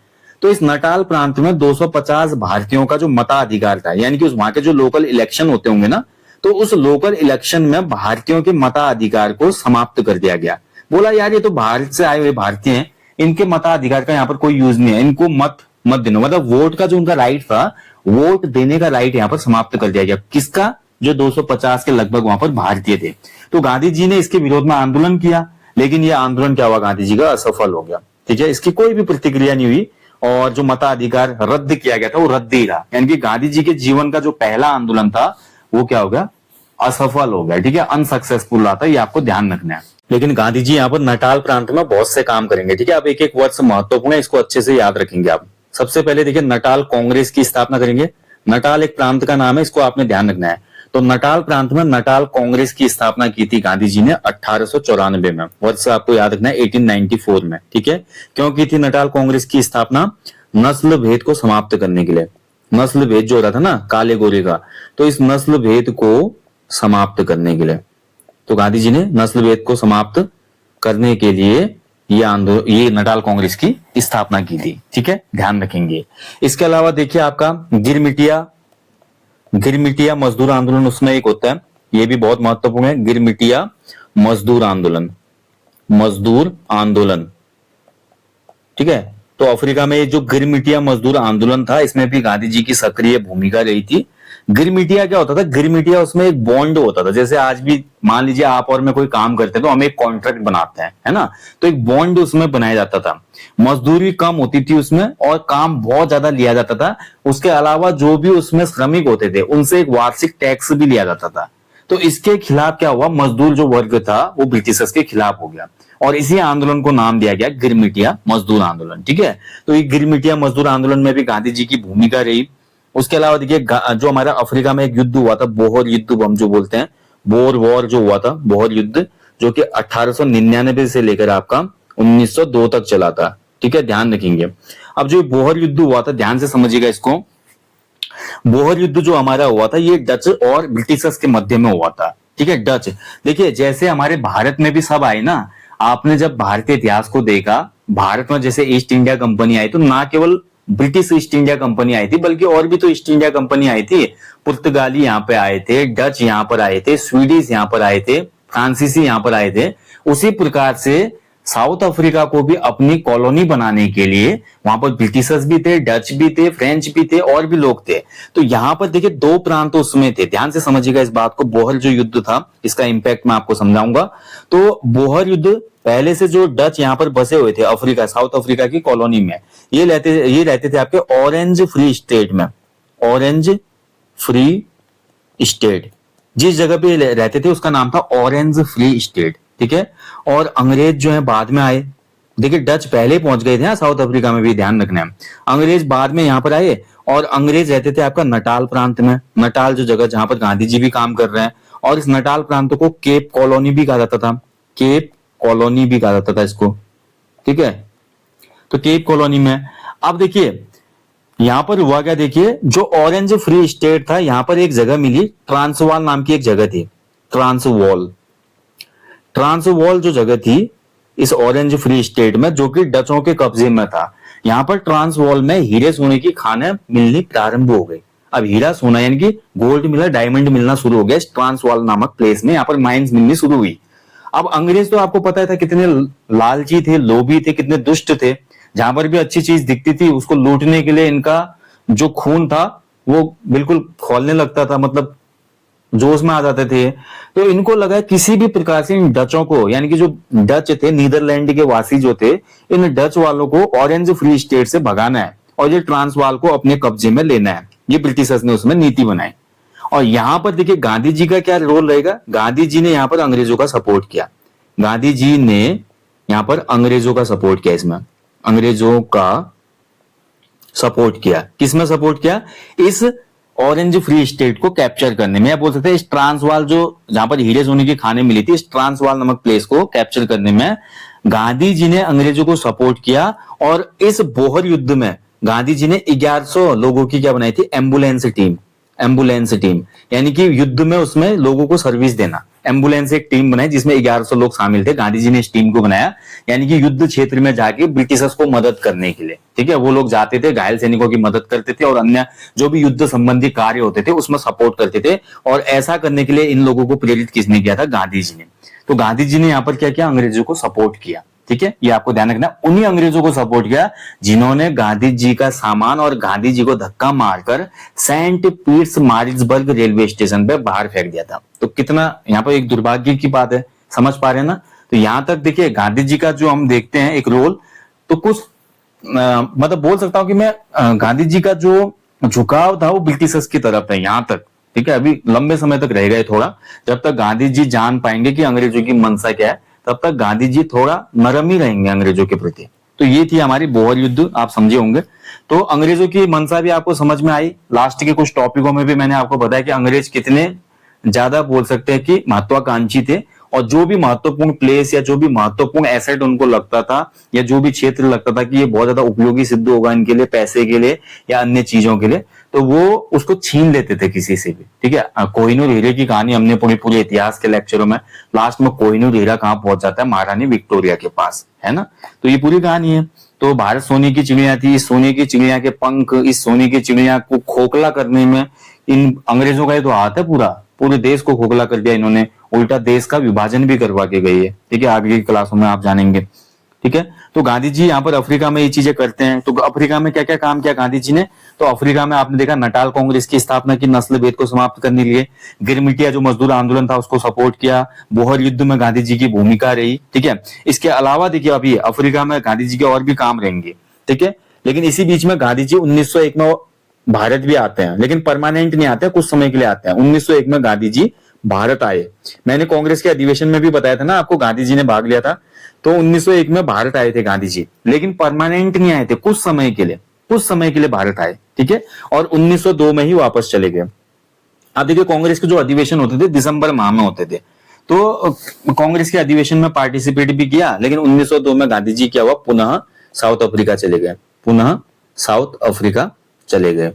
तो इस नटाल प्रांत में 250 भारतीयों का जो मताधिकार था, यानी कि उस वहां के जो लोकल इलेक्शन होते होंगे ना, तो उस लोकल इलेक्शन में भारतीयों के मताधिकार को समाप्त कर दिया गया। बोला यार ये तो भारत से आए हुए भारतीय हैं, इनके मताधिकार का यहाँ पर कोई यूज नहीं है, इनको मत देना, मतलब वोट का जो उनका राइट था, वोट देने का राइट यहाँ पर समाप्त कर दिया गया। किसका? जो 250 के लगभग वहां पर भारतीय थे। तो गांधी जी ने इसके विरोध में आंदोलन किया, लेकिन यह आंदोलन क्या हुआ, गांधी जी का असफल हो गया, ठीक है। इसकी कोई भी प्रतिक्रिया नहीं हुई, और जो मताधिकार रद्द किया गया था वो रद्द ही रहा, यानी कि गांधी जी के जीवन का जो पहला आंदोलन था वो क्या हो गया, असफल हो गया, ठीक है, अनसक्सेसफुल रहा था, ये आपको ध्यान रखना है। लेकिन गांधी जी यहाँ पर नटाल प्रांत में बहुत से काम करेंगे, ठीक है। अब एक एक वर्ड महत्वपूर्ण है, इसको अच्छे से याद रखेंगे आप। सबसे पहले देखिए नटाल कांग्रेस की स्थापना करेंगे। नटाल एक प्रांत का नाम है, इसको आपने ध्यान रखना है। तो नटाल प्रांत में नटाल कांग्रेस की स्थापना की थी गांधी जी ने 1894 में, वर्ष आपको याद रखना है 1894 में, ठीक है। क्यों की थी नटाल कांग्रेस की स्थापना? नस्ल भेद को समाप्त करने के लिए। नस्ल भेद जो हो रहा था ना काले गोरे का, तो इस नस्ल भेद को समाप्त करने के लिए, तो गांधी जी ने नस्ल भेद को समाप्त करने के लिए ये नटाल कांग्रेस की स्थापना की थी, ठीक है, ध्यान रखेंगे। इसके अलावा देखिए आपका गिरमिटिया मजदूर आंदोलन उसमें एक होता है, ये भी बहुत महत्वपूर्ण है। गिरमिटिया मजदूर आंदोलन, ठीक है। तो अफ्रीका में जो गिरमिटिया मजदूर आंदोलन था, इसमें भी गांधी जी की सक्रिय भूमिका रही थी। गिरमिटिया क्या होता था? गिरमिटिया उसमें एक बॉन्ड होता था, जैसे आज भी मान लीजिए आप और मैं कोई काम करते हैं तो हम एक कॉन्ट्रैक्ट बनाते हैं, है ना, तो एक बॉन्ड उसमें बनाया जाता था। मजदूरी कम होती थी उसमें और काम बहुत ज्यादा लिया जाता था। उसके अलावा जो भी उसमें श्रमिक होते थे उनसे एक वार्षिक टैक्स भी लिया जाता था। तो इसके खिलाफ क्या हुआ, मजदूर जो वर्ग था वो ब्रिटिशर्स के खिलाफ हो गया। और इसी आंदोलन को नाम दिया गया गिरमिटिया मजदूर आंदोलन। ठीक है, तो ये गिरमिटिया मजदूर आंदोलन में भी गांधी जी की भूमिका रही। उसके अलावा देखिए जो हमारा अफ्रीका में एक युद्ध हुआ था, बोहर युद्ध हम जो बोलते हैं, बोर वॉर जो हुआ था, बोहर युद्ध, जो कि 1899 से लेकर आपका 1902 तक चला था। ठीक है, ध्यान रखेंगे। अब जो बोहर युद्ध हुआ था, ध्यान से समझिएगा इसको। बोहर युद्ध जो हमारा हुआ था, ये डच और ब्रिटिशर्स के मध्य में हुआ था। ठीक है, डच, देखिए जैसे हमारे भारत में भी सब आए ना, आपने जब भारतीय इतिहास को देखा, भारत में जैसे ईस्ट इंडिया कंपनी आई तो ना केवल ब्रिटिश ईस्ट इंडिया कंपनी आई थी, बल्कि और भी तो ईस्ट इंडिया कंपनी आई थी। पुर्तगाली यहाँ पे आए थे, डच यहाँ पर आए थे, स्वीडिश यहाँ पर आए थे, फ्रांसीसी यहाँ पर आए थे। उसी प्रकार से साउथ अफ्रीका को भी अपनी कॉलोनी बनाने के लिए वहां पर ब्रिटिशर्स भी थे, डच भी थे, फ्रेंच भी थे, और भी लोग थे। तो यहाँ पर देखिए दो प्रांत उसमें थे, ध्यान से समझिएगा इस बात को। बोहर जो युद्ध था, इसका इंपैक्ट मैं आपको समझाऊंगा। तो बोहर युद्ध, पहले से जो डच यहाँ पर बसे हुए थे अफ्रीका, साउथ अफ्रीका की कॉलोनी में, ये रहते थे आपके ऑरेंज फ्री स्टेट में, ऑरेंज फ्री स्टेट। जिस जगह पे रहते थे उसका नाम था ऑरेंज फ्री स्टेट। ठीक है, और अंग्रेज जो है बाद में आए। देखिए डच पहले पहुंच गए थे साउथ अफ्रीका में, भी ध्यान रखना है। अंग्रेज बाद में यहाँ पर आए, और अंग्रेज रहते थे आपका नटाल प्रांत में। नटाल जो जगह जहां पर गांधी जी भी काम कर रहे हैं, और इस नटाल प्रांत को केप कॉलोनी भी कहा जाता था, केप कॉलोनी भी कहा जाता था इसको। ठीक है, तो केप कॉलोनी में अब देखिए यहां पर हुआ क्या, देखिए जो ऑरेंज फ्री स्टेट था, यहां पर एक जगह मिली, ट्रांसवाल नाम की एक जगह थी, ट्रांसवाल। ट्रांसवाल जो जगह थी इस ऑरेंज फ्री स्टेट में, जो कि डचों के कब्जे में था, यहां पर ट्रांसवाल में हीरे सोने की खानें मिलनी प्रारंभ हो गई। अब हीरा सोना यानी कि गोल्ड मिला, डायमंड मिलना शुरू हो गया इस ट्रांसवाल नामक प्लेस में, यहाँ पर माइंस मिलनी शुरू हुई। अब अंग्रेज तो आपको पता था कितने लालची थे, लोभी थे, कितने दुष्ट थे। जहां पर भी अच्छी चीज दिखती थी उसको लूटने के लिए इनका जो खून था वो बिल्कुल खौलने लगता था, मतलब जोश में आ जाते थे। तो इनको लगा किसी भी प्रकार से इन डचों को, यानी कि जो डच थे, नीदरलैंड के वासी जो थे, इन डच वालों को ऑरेंज फ्री स्टेट से भगाना है और ये ट्रांसवाल को अपने कब्जे में लेना है। ये ब्रिटिशर्स ने उसमें नीति बनाई। और यहां पर देखिए गांधी जी का क्या रोल रहेगा। गांधी जी ने यहां पर अंग्रेजों का सपोर्ट किया। गांधी जी ने यहां पर अंग्रेजों का सपोर्ट किया, इसमें अंग्रेजों का सपोर्ट किया। किसमें सपोर्ट किया? इस ऑरेंज फ्री स्टेट को कैप्चर करने में, या बोल सकते हैं इस ट्रांसवाल जो जहां पर हीरे सोने की खानें मिली थी, इस ट्रांसवाल नामक प्लेस को कैप्चर करने में गांधी जी ने अंग्रेजों को सपोर्ट किया। और इस बोहर युद्ध में गांधी जी ने 1100 लोगों की क्या बनाई थी? Ambulance team. एम्बुलेंस टीम यानी कि युद्ध में उसमें लोगों को सर्विस देना। एम्बुलेंस एक टीम बनाई जिसमें 1100 लोग शामिल थे। गांधी जी ने इस टीम को बनाया, यानी कि युद्ध क्षेत्र में जाके ब्रिटिशर्स को मदद करने के लिए। ठीक है, वो लोग जाते थे, घायल सैनिकों की मदद करते थे और अन्य जो भी युद्ध संबंधी कार्य होते थे उसमें सपोर्ट करते थे। और ऐसा करने के लिए इन लोगों को प्रेरित किसने किया था? गांधी जी ने। तो गांधी जी ने यहाँ पर क्या किया? अंग्रेजों को सपोर्ट किया। ठीक है, ये आपको ध्यान रखना। उन्हीं अंग्रेजों को सपोर्ट किया जिन्होंने गांधी जी का सामान और गांधी जी को धक्का मारकर Saint Peters Maritzburg railway station पे बाहर फेंक दिया था। तो कितना यहाँ पर एक दुर्भाग्य की बात है, समझ पा रहे हैं ना? तो यहां तक देखिए गांधी जी का जो हम देखते हैं एक रोल, तो कुछ मतलब बोल सकता हूं कि मैं गांधी जी का जो झुकाव था वो ब्रिटिशर्स की तरफ है यहां तक। ठीक है, अभी लंबे समय तक रह गए थोड़ा, जब तक गांधी जी जान पाएंगे कि अंग्रेजों की मंशा क्या है, तब तक गांधी जी थोड़ा नरम ही रहेंगे अंग्रेजों के प्रति। तो ये थी हमारी बोहर युद्ध, आप समझे होंगे। तो अंग्रेजों की मंशा भी आपको समझ में आई। लास्ट के कुछ टॉपिकों में भी मैंने आपको बताया कि अंग्रेज कितने ज्यादा बोल सकते हैं कि महत्वाकांक्षी थे, और जो भी महत्वपूर्ण प्लेस या जो भी महत्वपूर्ण एसेट उनको लगता था, या जो भी क्षेत्र लगता था कि ये बहुत ज्यादा उपयोगी सिद्ध होगा इनके लिए, पैसे के लिए या अन्य चीजों के लिए, तो वो उसको छीन लेते थे किसी से भी। ठीक है, कोहिनूर हीरे की कहानी हमने पूरे इतिहास के लेक्चरों में, लास्ट में कोहिनूर हीरा कहां पहुंच जाता है? महारानी विक्टोरिया के पास, है ना? तो ये पूरी कहानी है। तो भारत सोने की चिड़िया थी, इस सोने की चिड़िया के पंख, इस सोने की चिड़िया को खोखला करने में इन अंग्रेजों का ही तो हाथ है। पूरे देश को खोखला कर दिया इन्होंने, उल्टा देश का विभाजन भी करवा के गई है। ठीक है, आगे की क्लासों में आप जानेंगे। ठीक है, तो गांधी जी यहाँ पर अफ्रीका में ये चीजें करते हैं। तो अफ्रीका में क्या क्या काम किया गांधी जी ने? तो अफ्रीका में आपने देखा नटाल कांग्रेस की स्थापना की, नस्ल भेद को समाप्त करने के लिए। गिरमिटिया जो मजदूर आंदोलन था उसको सपोर्ट किया। बोहर युद्ध में गांधी जी की भूमिका रही। ठीक है, इसके अलावा देखिए अभी अफ्रीका में गांधी जी के और भी काम रहेंगे। ठीक है, लेकिन इसी बीच में गांधी जी 1901 में भारत भी आते हैं, लेकिन परमानेंट नहीं आते, कुछ समय के लिए आते हैं। 1901 में गांधी जी भारत आए। मैंने कांग्रेस के अधिवेशन में भी बताया था ना आपको, गांधी जी ने भाग लिया था। तो 1901 में भारत आए थे गांधी जी, लेकिन परमानेंट नहीं आए थे, कुछ समय के लिए भारत आए, ठीक है, और 1902 में ही वापस चले गए। अब देखिए कांग्रेस के जो अधिवेशन होते थे दिसंबर माह में होते थे, तो कांग्रेस के अधिवेशन में पार्टिसिपेट भी किया, लेकिन 1902 में गांधी जी क्या हुआ, पुनः साउथ अफ्रीका चले गए, पुनः साउथ अफ्रीका चले गए,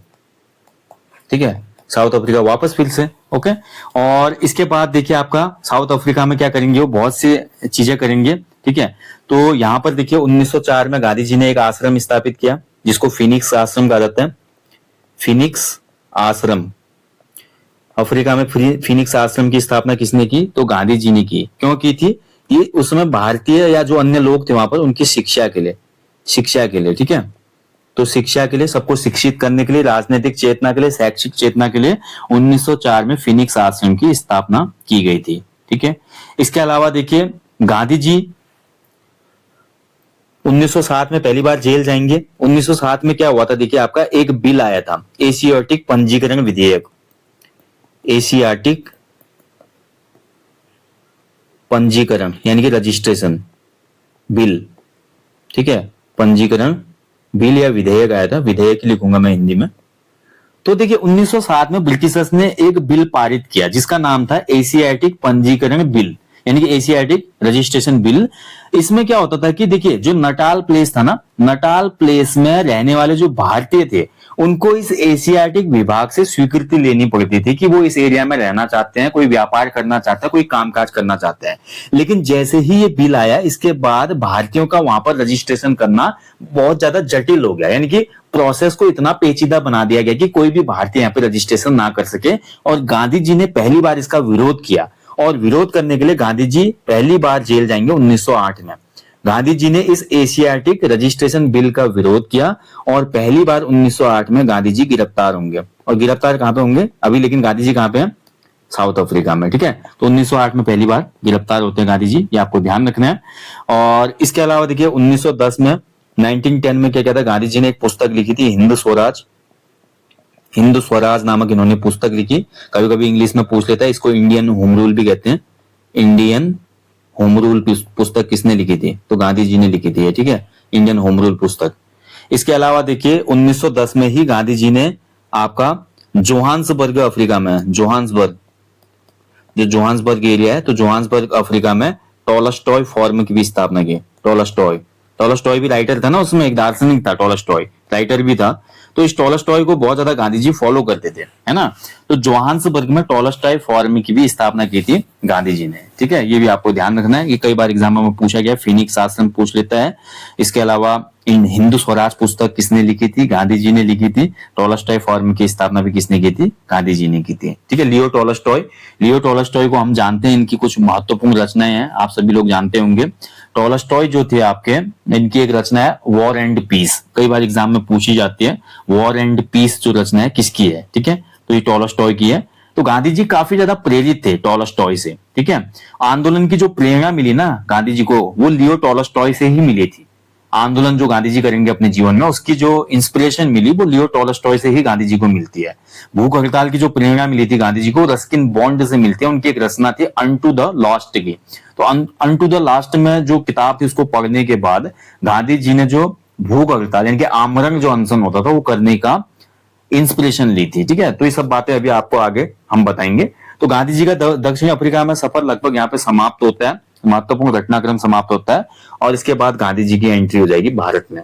ठीक है, साउथ अफ्रीका वापस फिर से। ओके, और इसके बाद देखिए आपका साउथ अफ्रीका में क्या करेंगे, वो बहुत सी चीजें करेंगे, ठीक है। तो यहाँ पर देखिए 1904 में गांधी जी ने एक आश्रम स्थापित किया जिसको फिनिक्स आश्रम कहा जाता है। फिनिक्स आश्रम, अफ्रीका में फिनिक्स आश्रम की स्थापना किसने की, तो गांधी जी ने की। क्यों की थी, ये उसमें भारतीय या जो अन्य लोग थे वहां पर उनकी शिक्षा के लिए, ठीक है। तो शिक्षा के लिए, सबको शिक्षित करने के लिए, राजनीतिक चेतना के लिए, शैक्षिक चेतना के लिए 1904 में फिनिक्स आश्रम की स्थापना की गई थी, ठीक है। इसके अलावा देखिए गांधी जी 1907 में पहली बार जेल जाएंगे। 1907 में क्या हुआ था, देखिए आपका एक बिल आया था, एशियाटिक पंजीकरण विधेयक, एशियाटिक पंजीकरण यानी कि रजिस्ट्रेशन बिल, ठीक है, पंजीकरण बिल या विधेयक आया था, विधेयक लिखूंगा मैं हिंदी में। तो देखिए 1907 में ब्रिटिशर्स ने एक बिल पारित किया जिसका नाम था एशियाटिक पंजीकरण बिल यानी कि एशियाटिक रजिस्ट्रेशन बिल। इसमें क्या होता था कि देखिए जो नटाल प्लेस था ना, नटाल प्लेस में रहने वाले जो भारतीय थे उनको इस एशियाटिक विभाग से स्वीकृति लेनी पड़ती थी कि वो इस एरिया में रहना चाहते हैं, कोई व्यापार करना चाहता है, कोई कामकाज करना चाहता है। लेकिन जैसे ही ये बिल आया इसके बाद भारतीयों का वहां पर रजिस्ट्रेशन करना बहुत ज्यादा जटिल हो गया, यानी कि प्रोसेस को इतना पेचीदा बना दिया गया कि कोई भी भारतीय यहाँ पे रजिस्ट्रेशन ना कर सके। और गांधी जी ने पहली बार इसका विरोध किया, और विरोध करने के लिए गांधी जी पहली बार जेल जाएंगे 1908 में। गांधी जी ने इस एशियाटिक रजिस्ट्रेशन बिल का विरोध किया और पहली बार 1908 में गांधी जी गिरफ्तार होंगे। और गिरफ्तार कहां पे होंगे अभी, लेकिन गांधी जी कहां पे हैं, साउथ अफ्रीका में, ठीक है। तो 1908 में पहली बार गिरफ्तार होते हैं गांधी जी, ये आपको ध्यान रखना है। और इसके अलावा देखिए 1910 में 1910 में क्या कहता है, गांधी जी ने एक पुस्तक लिखी थी, हिंद स्वराज नामक इन्होंने पुस्तक लिखी। कभी कभी इंग्लिश में पूछ लेता है, इसको इंडियन होम रूल भी कहते हैं। इंडियन होम रूल पुस्तक किसने लिखी थी, तो गांधी जी ने लिखी थी, ठीक है, इंडियन होम रूल पुस्तक। इसके अलावा देखिए 1910 में ही गांधी जी ने आपका जोहान्सबर्ग अफ्रीका में, जोहान्सबर्ग जो जोहान्सबर्ग एरिया है, तो जोहान्सबर्ग अफ्रीका में टॉलस्टॉय फॉर्म की भी स्थापना की। टॉलस्टॉय भी राइटर था ना, उसमें एक दार्शनिक था, टॉलस्टॉय राइटर भी था। तो इस टॉलस्टॉय को बहुत ज्यादा गांधी जी फॉलो करते थे, है ना। तो जोहान्सबर्ग में टॉलस्टॉय फॉर्म की भी स्थापना की थी गांधी जी ने, ठीक है। ये भी आपको ध्यान रखना है, ये कई बार एग्जाम में पूछा गया, फिनिक्स आश्रम पूछ लेता है। इसके अलावा इन हिंदू स्वराज पुस्तक किसने लिखी थी, गांधी जी ने लिखी थी। टॉलस्टॉय फॉर्म की स्थापना भी किसने की थी, गांधी जी ने की थी, ठीक है। लियो टॉलस्टॉय को हम जानते हैं, इनकी कुछ महत्वपूर्ण रचनाएं हैं, आप सभी लोग जानते होंगे। टॉलस्टॉय जो थे आपके, इनकी एक रचना है वॉर एंड पीस, कई बार एग्जाम में पूछी जाती है। वॉर एंड पीस जो रचना है किसकी है, ठीक है, तो ये टॉलस्टॉय की है। तो गांधी जी काफी ज्यादा प्रेरित थे टॉलस्टॉय से, ठीक है। आंदोलन की जो प्रेरणा मिली ना गांधी जी को, वो लियो टॉलस्टॉय से ही मिली थी। आंदोलन जो गांधी जी करेंगे अपने जीवन में, उसकी जो इंस्पिरेशन मिली वो लियो टॉलस्टॉय से ही गांधी जी को मिलती है। भूख हड़ताल की जो प्रेरणा मिली थी गांधी जी को, रस्किन बॉन्ड से मिलती है। उनकी एक रचना थी अनटू द लास्ट की। तो अनटू द लास्ट में जो किताब थी उसको पढ़ने के बाद गांधी जी ने जो भूख हड़ताल यानी कि आमरण जो अनशन होता था वो करने का इंस्पिरेशन ली थी, ठीक है। तो ये सब बातें अभी आपको आगे हम बताएंगे। तो गांधी जी का दक्षिण अफ्रीका में सफर लगभग यहाँ पे समाप्त होता है, महत्वपूर्ण घटनाक्रम समाप्त होता है। और इसके बाद गांधी जी की एंट्री हो जाएगी भारत में।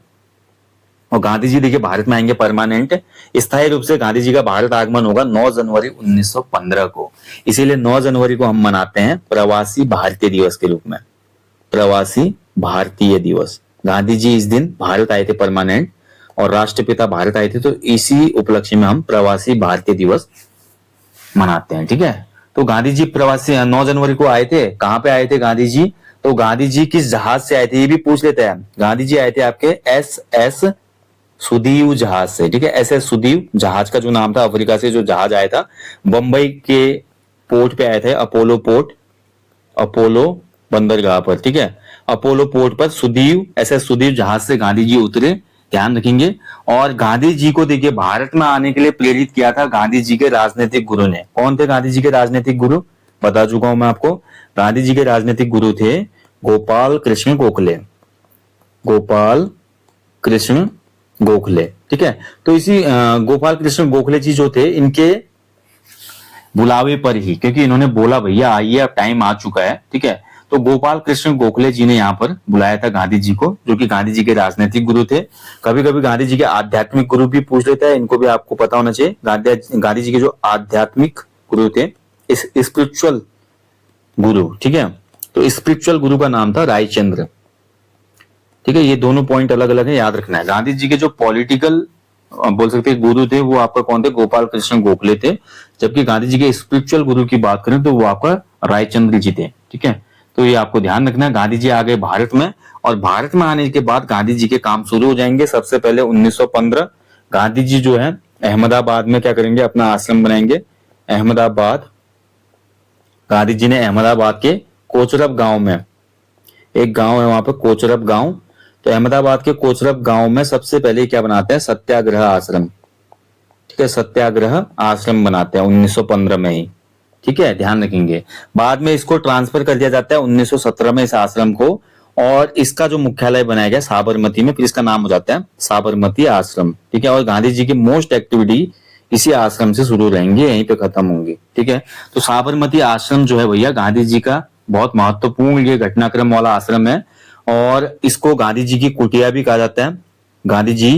और गांधी जी देखिए भारत में आएंगे परमानेंट, स्थायी रूप से गांधी जी का भारत आगमन होगा 9 जनवरी 1915 को। इसीलिए 9 जनवरी को हम मनाते हैं प्रवासी भारतीय दिवस के रूप में, प्रवासी भारतीय दिवस। गांधी जी इस दिन भारत आए थे परमानेंट, और राष्ट्रपिता भारत आए थे, तो इसी उपलक्ष्य में हम प्रवासी भारतीय दिवस मनाते हैं, ठीक है। तो गांधी जी प्रवासी 9 जनवरी को आए थे। कहां पे आए थे गांधी जी, तो गांधी जी किस जहाज से आए थे ये भी पूछ लेते हैं। गांधी जी आए थे आपके एस सुदीव जहाज से, ठीक है। एस सुदीव जहाज का जो नाम था, अफ्रीका से जो जहाज आया था, बंबई के पोर्ट पे आए थे, अपोलो बंदरगाह पर, ठीक है। अपोलो पोर्ट पर सुदीव एस सुदीव जहाज से गांधी जी उतरे, ध्यान रखेंगे। और गांधी जी को देखिए भारत में आने के लिए प्रेरित किया था गांधी जी के राजनीतिक गुरु ने। कौन थे गांधी जी के राजनीतिक गुरु, बता चुका हूं मैं आपको। गांधी जी के राजनीतिक गुरु थे गोपाल कृष्ण गोखले, गोपाल कृष्ण गोखले, ठीक है। तो इसी गोपाल कृष्ण गोखले जी जो थे, इनके बुलावे पर ही, क्योंकि इन्होंने बोला भैया आइए अब टाइम आ चुका है, ठीक है, तो गोपाल कृष्ण गोखले जी ने यहाँ पर बुलाया था गांधी जी को, जो कि गांधी जी के राजनीतिक गुरु थे। कभी कभी गांधी जी के आध्यात्मिक गुरु भी पूछ लेता है, इनको भी आपको पता होना चाहिए। गांधी जी के जो आध्यात्मिक गुरु थे, इस स्पिरिचुअल गुरु, ठीक है, तो स्पिरिचुअल गुरु का नाम था रायचंद्र, ठीक है। ये दोनों पॉइंट अलग अलग है, याद रखना है। गांधी जी के जो पॉलिटिकल बोल सकते हैं गुरु थे, वो आपका कौन थे? गोपाल कृष्ण गोखले थे। जबकि गांधी जी के स्पिरिचुअल गुरु की बात करें तो वो आपका रायचंद्र जी थे, ठीक है। तो ये आपको ध्यान रखना है। गांधी जी आ गए भारत में, और भारत में आने के बाद गांधी जी के काम शुरू हो जाएंगे। सबसे पहले 1915 गांधी जी जो है अहमदाबाद में क्या करेंगे? अपना आश्रम बनाएंगे। अहमदाबाद, गांधी जी ने अहमदाबाद के कोचरब गांव में, एक गांव है वहां पर कोचरब गांव, तो अहमदाबाद के कोचरब गांव में सबसे पहले क्या बनाते हैं? सत्याग्रह आश्रम, ठीक है, सत्याग्रह आश्रम बनाते हैं 1915 में ही, ठीक है, ध्यान रखेंगे। बाद में इसको ट्रांसफर कर दिया जाता है 1917 में इस आश्रम को, और इसका जो मुख्यालय बनाया गया साबरमती में, फिर इसका नाम हो जाता है साबरमती आश्रम, ठीक है। और गांधी जी की मोस्ट एक्टिविटी इसी आश्रम से शुरू रहेंगी, यहीं पे खत्म होंगी, ठीक है। तो साबरमती आश्रम जो है भैया गांधी जी का बहुत महत्वपूर्ण ये घटनाक्रम वाला आश्रम है, और इसको गांधी जी की कुटिया भी कहा जाता है, गांधी जी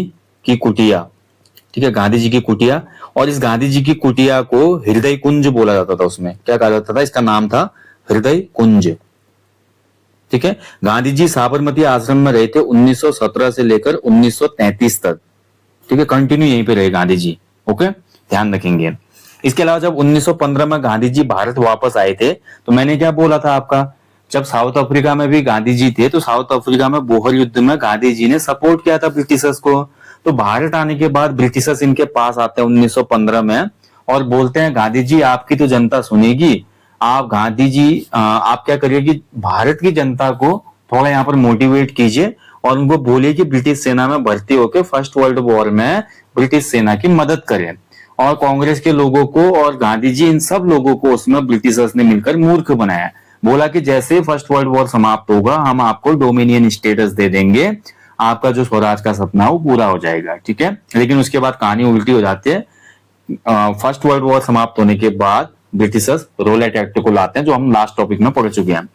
की कुटिया, ठीक है, गांधी जी की कुटिया। और इस गांधी जी की कुटिया को हृदय कुंज बोला जाता था। उसमें क्या कहा जाता था? इसका नाम था हृदय कुंज, ठीक है। गांधी जी साबरमती आश्रम में रहे थे 1917 से लेकर 1933 तक, ठीक है, कंटिन्यू यहीं पे रहे गांधी जी, ओके, ध्यान रखेंगे। इसके अलावा जब 1915 में गांधी जी भारत वापस आए थे, तो मैंने क्या बोला था आपका, जब साउथ अफ्रीका में भी गांधी जी थे, तो साउथ अफ्रीका में बोहर युद्ध में गांधी जी ने सपोर्ट किया था ब्रिटिशर्स को। तो भारत आने के बाद ब्रिटिशर्स इनके पास आते हैं 1915 में, और बोलते हैं गांधी जी आपकी तो जनता सुनेगी, आप गांधी जी आप क्या करिए कि भारत की जनता को थोड़ा यहाँ पर मोटिवेट कीजिए, और उनको बोलिए कि ब्रिटिश सेना में भर्ती होकर फर्स्ट वर्ल्ड वॉर में ब्रिटिश सेना की मदद करें। और कांग्रेस के लोगों को और गांधी जी, इन सब लोगों को उसमें ब्रिटिशर्स ने मिलकर मूर्ख बनाया। बोला कि जैसे फर्स्ट वर्ल्ड वॉर समाप्त होगा, हम आपको डोमिनियन स्टेटस दे देंगे, आपका जो स्वराज का सपना है वो पूरा हो जाएगा, ठीक है। लेकिन उसके बाद कहानी उल्टी हो जाती है। फर्स्ट वर्ल्ड वॉर समाप्त होने के बाद ब्रिटिशर्स रोलेट एक्ट को लाते हैं, जो हम लास्ट टॉपिक में पढ़ चुके हैं।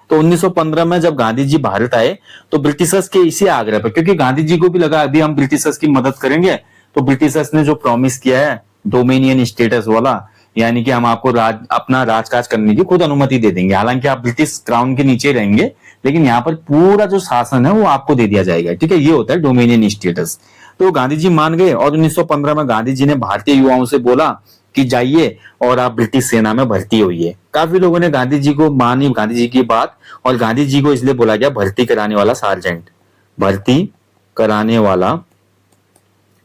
तो 1915 में जब गांधी जी भारत आए, तो ब्रिटिशर्स के इसी आग्रह पर, क्योंकि गांधी जी को भी लगा अभी हम ब्रिटिशर्स की मदद करेंगे, तो ब्रिटिशर्स ने जो प्रॉमिस किया है डोमिनियन स्टेटस वाला, यानी कि हम आपको अपना राजकाज करने की खुद अनुमति दे देंगे, हालांकि आप ब्रिटिश क्राउन के नीचे रहेंगे, लेकिन यहाँ पर पूरा जो शासन है वो आपको दे दिया जाएगा, ठीक है। ये होता है डोमिनियन स्टेटस। तो गांधी जी मान गए, और 1915 में गांधी जी ने भारतीय युवाओं से बोला कि जाइए और आप ब्रिटिश सेना में भर्ती होइए। काफी लोगों ने गांधी जी को मानी, गांधी जी की बात, और गांधी जी को इसलिए बोला गया भर्ती कराने वाला सार्जेंट, भर्ती कराने वाला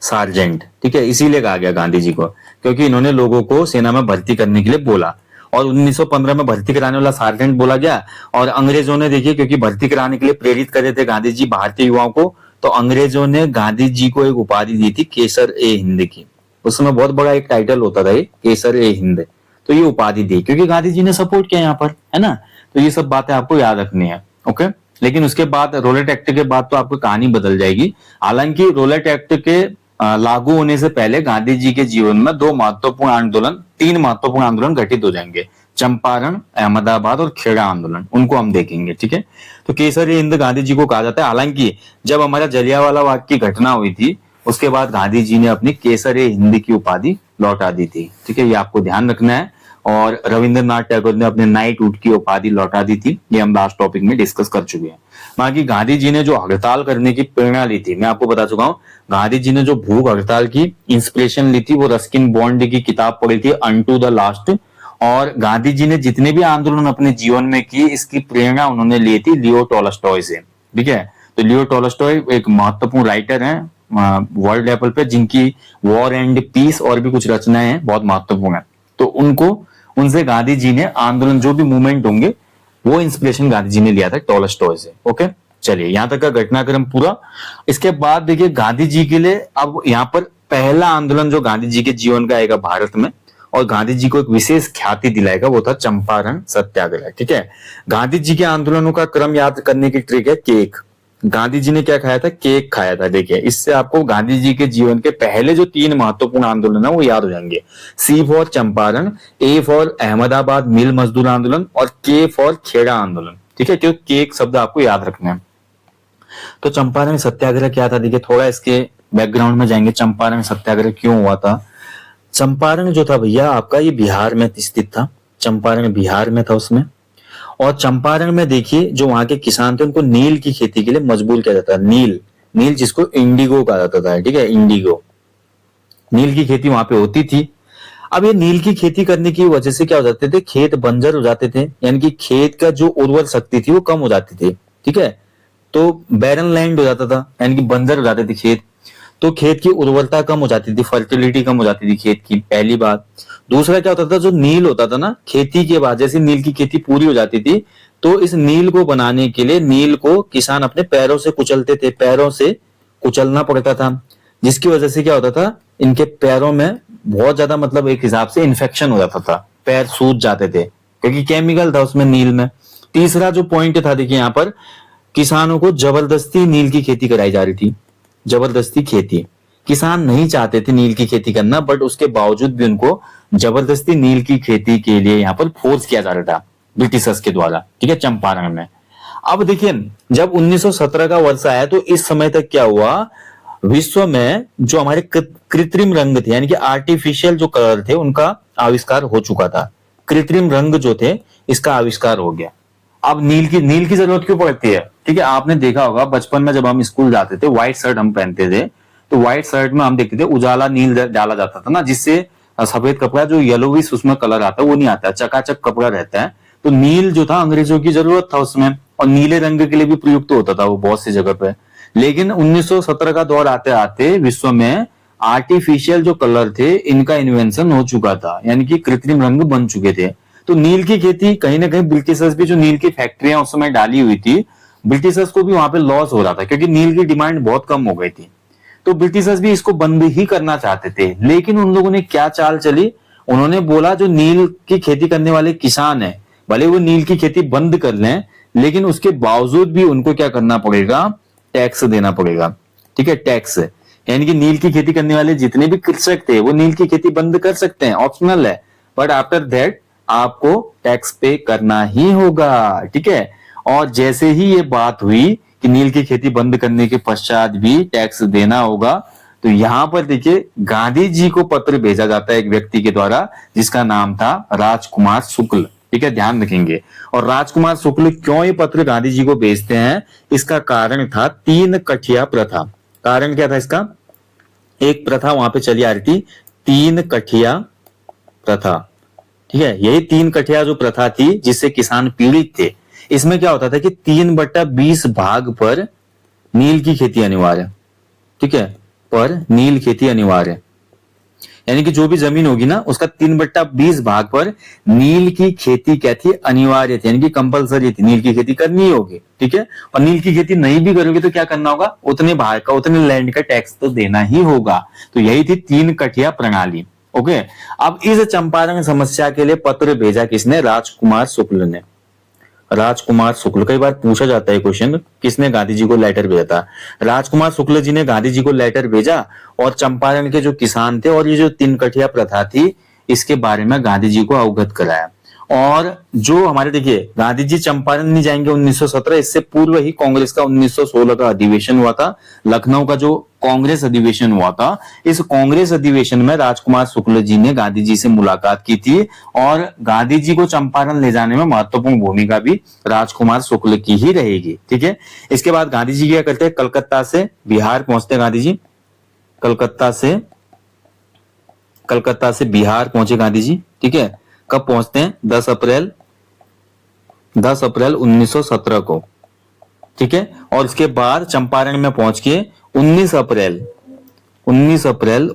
सार्जेंट, ठीक है, इसीलिए कहा गया गांधी जी को, क्योंकि इन्होंने लोगों को सेना में भर्ती करने के लिए बोला। और 1915 में भर्ती कराने वाला सार्जेंट बोला गया, और अंग्रेजों ने देखिए, क्योंकि भर्ती कराने के लिए प्रेरित कर रहे थे गांधी जी भारतीय युवाओं को, तो अंग्रेजों ने गांधी जी को एक उपाधि दी थी केसर ए हिंद की। उस समय बहुत बड़ा एक टाइटल होता था ये, केसर ए हिंद। तो ये उपाधि दी क्योंकि गांधी जी ने सपोर्ट किया यहाँ पर, है ना। तो ये सब बातें आपको याद रखनी है, ओके। लेकिन उसके बाद रोलेट एक्ट के बाद तो आपकी कहानी बदल जाएगी। हालांकि रोलेट एक्ट के लागू होने से पहले गांधी जी के जीवन में तीन महत्वपूर्ण आंदोलन घटित हो जाएंगे, चंपारण, अहमदाबाद और खेड़ा आंदोलन, उनको हम देखेंगे, ठीक है। तो केसर हिंद गांधी जी को कहा जाता है। हालांकि जब हमारा जलियांवाला बाग की घटना हुई थी, उसके बाद गांधी जी ने अपनी केसर हिंद की उपाधि लौटा दी थी, ठीक है, ये आपको ध्यान रखना है। और रविंद्रनाथ टैगोर ने अपने नाइटहुड की उपाधि लौटा दी थी, ये हम लास्ट टॉपिक में डिस्कस कर चुके हैं। बाकी गांधी जी ने जो हड़ताल करने की प्रेरणा ली थी, मैं आपको बता चुका हूं, गांधी जी ने जो भूख हड़ताल की इंस्पिरेशन ली थी, वो रस्किन बॉन्ड की किताब पढ़ी थी, अनटू द लास्ट। और गांधी जी ने जितने भी आंदोलन अपने जीवन में किए, इसकी प्रेरणा उन्होंने ली थी लियो टॉलस्टॉय से, ठीक है। तो लियो टॉलस्टॉय एक महत्वपूर्ण राइटर है वर्ल्ड लेवल पे, जिनकी वॉर एंड पीस और भी कुछ रचनाएं हैं, बहुत महत्वपूर्ण है। तो उनसे गांधी जी ने आंदोलन, जो भी मूवमेंट होंगे, वो इंस्पिरेशन गांधी जी ने लिया था टॉलस्टॉय से, ओके। चलिए, यहां तक का घटनाक्रम पूरा। इसके बाद देखिए गांधी जी के लिए अब यहाँ पर पहला आंदोलन जो गांधी जी के जीवन का आएगा भारत में, और गांधी जी को एक विशेष ख्याति दिलाएगा, वो था चंपारण सत्याग्रह। ठीक है, गांधी जी के आंदोलनों का क्रम याद करने की ट्रिक है केक। गांधी जी ने क्या खाया था? केक खाया था। देखिए, इससे आपको गांधी जी के जीवन के पहले जो 3 महत्वपूर्ण आंदोलन है वो याद हो जाएंगे। C for Champaran, A for Ahmedabad mill मजदूर आंदोलन और के फॉर खेड़ा आंदोलन। ठीक है, तो केक शब्द आपको याद रखना है। तो चंपारण सत्याग्रह क्या था? देखिए, थोड़ा इसके बैकग्राउंड में जाएंगे। चंपारण सत्याग्रह क्यों हुआ था? चंपारण जो था भैया आपका, ये बिहार में स्थित था। चंपारण बिहार में था उसमें। और चंपारण में देखिए, जो वहां के किसान थे उनको नील की खेती के लिए मजबूर किया जाता है। नील, नील जिसको इंडिगो कहा जाता था। ठीक है, इंडिगो, नील की खेती वहां पे होती थी। अब ये नील की खेती करने की वजह से क्या हो जाते थे? खेत बंजर हो जाते थे, यानी कि खेत का जो उर्वर शक्ति थी वो कम हो जाती थी। ठीक है, तो बैरन लैंड हो जाता था, यानी कि बंजर हो जाते थे खेत। तो खेत की उर्वरता कम हो जाती थी, फर्टिलिटी कम हो जाती थी खेत की, पहली बात। दूसरा क्या होता था? जो नील होता था ना, खेती के बाद जैसे नील की खेती पूरी हो जाती थी, तो इस नील को बनाने के लिए नील को किसान अपने पैरों से कुचलते थे, पैरों से कुचलना पड़ता था, जिसकी वजह से क्या होता था? इनके पैरों में बहुत ज्यादा, मतलब एक हिसाब से इन्फेक्शन हो जाता था, पैर सूज जाते थे, क्योंकि केमिकल था उसमें, नील में। तीसरा जो पॉइंट था, देखिए यहाँ पर किसानों को जबरदस्ती नील की खेती कराई जा रही थी। जबरदस्ती खेती, किसान नहीं चाहते थे नील की खेती करना, बट उसके बावजूद भी उनको जबरदस्ती नील की खेती के लिए यहाँ पर फोर्स किया जा रहा था ब्रिटिशर्स के द्वारा। ठीक है, चंपारण में। अब देखिए, जब 1917 का वर्ष आया तो इस समय तक क्या हुआ? विश्व में जो हमारे कृत्रिम रंग थे, यानी कि आर्टिफिशियल जो कलर थे, उनका आविष्कार हो चुका था। कृत्रिम रंग जो थे, इसका आविष्कार हो गया। अब नील की जरूरत क्यों पड़ती है? ठीक है, आपने देखा होगा बचपन में जब हम स्कूल जाते थे, व्हाइट शर्ट हम पहनते थे, तो व्हाइट शर्ट में हम देखते थे उजाला नील डाला जाता था ना, जिससे सफेद कपड़ा जो येलोविश उसमें कलर आता है वो नहीं आता, चकाचक कपड़ा रहता है। तो नील जो था अंग्रेजों की जरूरत था उसमें, और नीले रंग के लिए भी प्रयुक्त होता था वो बहुत सी जगह पे। लेकिन 1917 का दौर आते आते विश्व में आर्टिफिशियल जो कलर थे इनका इन्वेंशन हो चुका था, यानी कि कृत्रिम रंग बन चुके थे। तो नील की खेती कहीं ना कहीं ब्रिटिशर्स भी, जो नील की फैक्ट्रियां उस समय डाली हुई थी, ब्रिटिशर्स को भी वहां पे लॉस हो रहा था, क्योंकि नील की डिमांड बहुत कम हो गई थी। तो ब्रिटिशर्स भी इसको बंद ही करना चाहते थे। लेकिन उन लोगों ने क्या चाल चली? उन्होंने बोला जो नील की खेती करने वाले किसान हैं, भले वो नील की खेती बंद कर लें, लेकिन उसके बावजूद भी उनको क्या करना पड़ेगा? टैक्स देना पड़ेगा। ठीक है, टैक्स, यानी कि नील की खेती करने वाले जितने भी कृषक थे वो नील की खेती बंद कर सकते हैं, ऑप्शनल है, बट आफ्टर दैट आपको टैक्स पे करना ही होगा। ठीक है, और जैसे ही ये बात हुई कि नील की खेती बंद करने के पश्चात भी टैक्स देना होगा, तो यहां पर देखिए गांधी जी को पत्र भेजा जाता है एक व्यक्ति के द्वारा, जिसका नाम था राजकुमार शुक्ल। ठीक है, ध्यान रखेंगे। और राजकुमार शुक्ल क्यों ये पत्र गांधी जी को भेजते हैं? इसका कारण था 3 कठिया प्रथा। कारण क्या था इसका? एक प्रथा वहां पे चली आ रही थी, 3 कठिया प्रथा। ठीक है, यही 3 कठिया जो प्रथा थी जिससे किसान पीड़ित थे। इसमें क्या होता था कि 3/20 भाग पर नील की खेती अनिवार्य। ठीक है, पर नील खेती अनिवार्य, यानी कि जो भी जमीन होगी ना उसका 3/20 भाग पर नील की खेती क्या थी? अनिवार्य थी, यानी कि कंपलसरी थी, नील की खेती करनी ही होगी। ठीक है, और नील की खेती नहीं भी करोगे तो क्या करना होगा? उतने भाग का, उतने लैंड का टैक्स तो देना ही होगा। तो यही थी 3 कठिया प्रणाली। ओके, अब इस चंपारण समस्या के लिए पत्र भेजा किसने? राजकुमार शुक्ल ने। राजकुमार शुक्ल, कई बार पूछा जाता है क्वेश्चन, किसने गांधी जी को लेटर भेजा था? राजकुमार शुक्ल जी ने गांधी जी को लेटर भेजा, और चंपारण के जो किसान थे और ये जो 3 कठिया प्रथा थी, इसके बारे में गांधी जी को अवगत कराया। और जो हमारे, देखिए, गांधी जी चंपारण नहीं जाएंगे 1917, इससे पूर्व ही कांग्रेस का 1916 का अधिवेशन हुआ था। लखनऊ का जो कांग्रेस अधिवेशन हुआ था, इस कांग्रेस अधिवेशन में राजकुमार शुक्ल जी ने गांधी जी से मुलाकात की थी, और गांधी जी को चंपारण ले जाने में महत्वपूर्ण भूमिका भी राजकुमार शुक्ल की ही रहेगी। ठीक है, इसके बाद गांधी जी क्या करते हैं? कलकत्ता से बिहार पहुंचते हैं गांधी जी। कलकत्ता से बिहार पहुंचे गांधी जी। ठीक है, कब पहुंचते हैं? 10 अप्रैल 1917 को। ठीक है, और उसके बाद चंपारण में पहुंच के 19 अप्रैल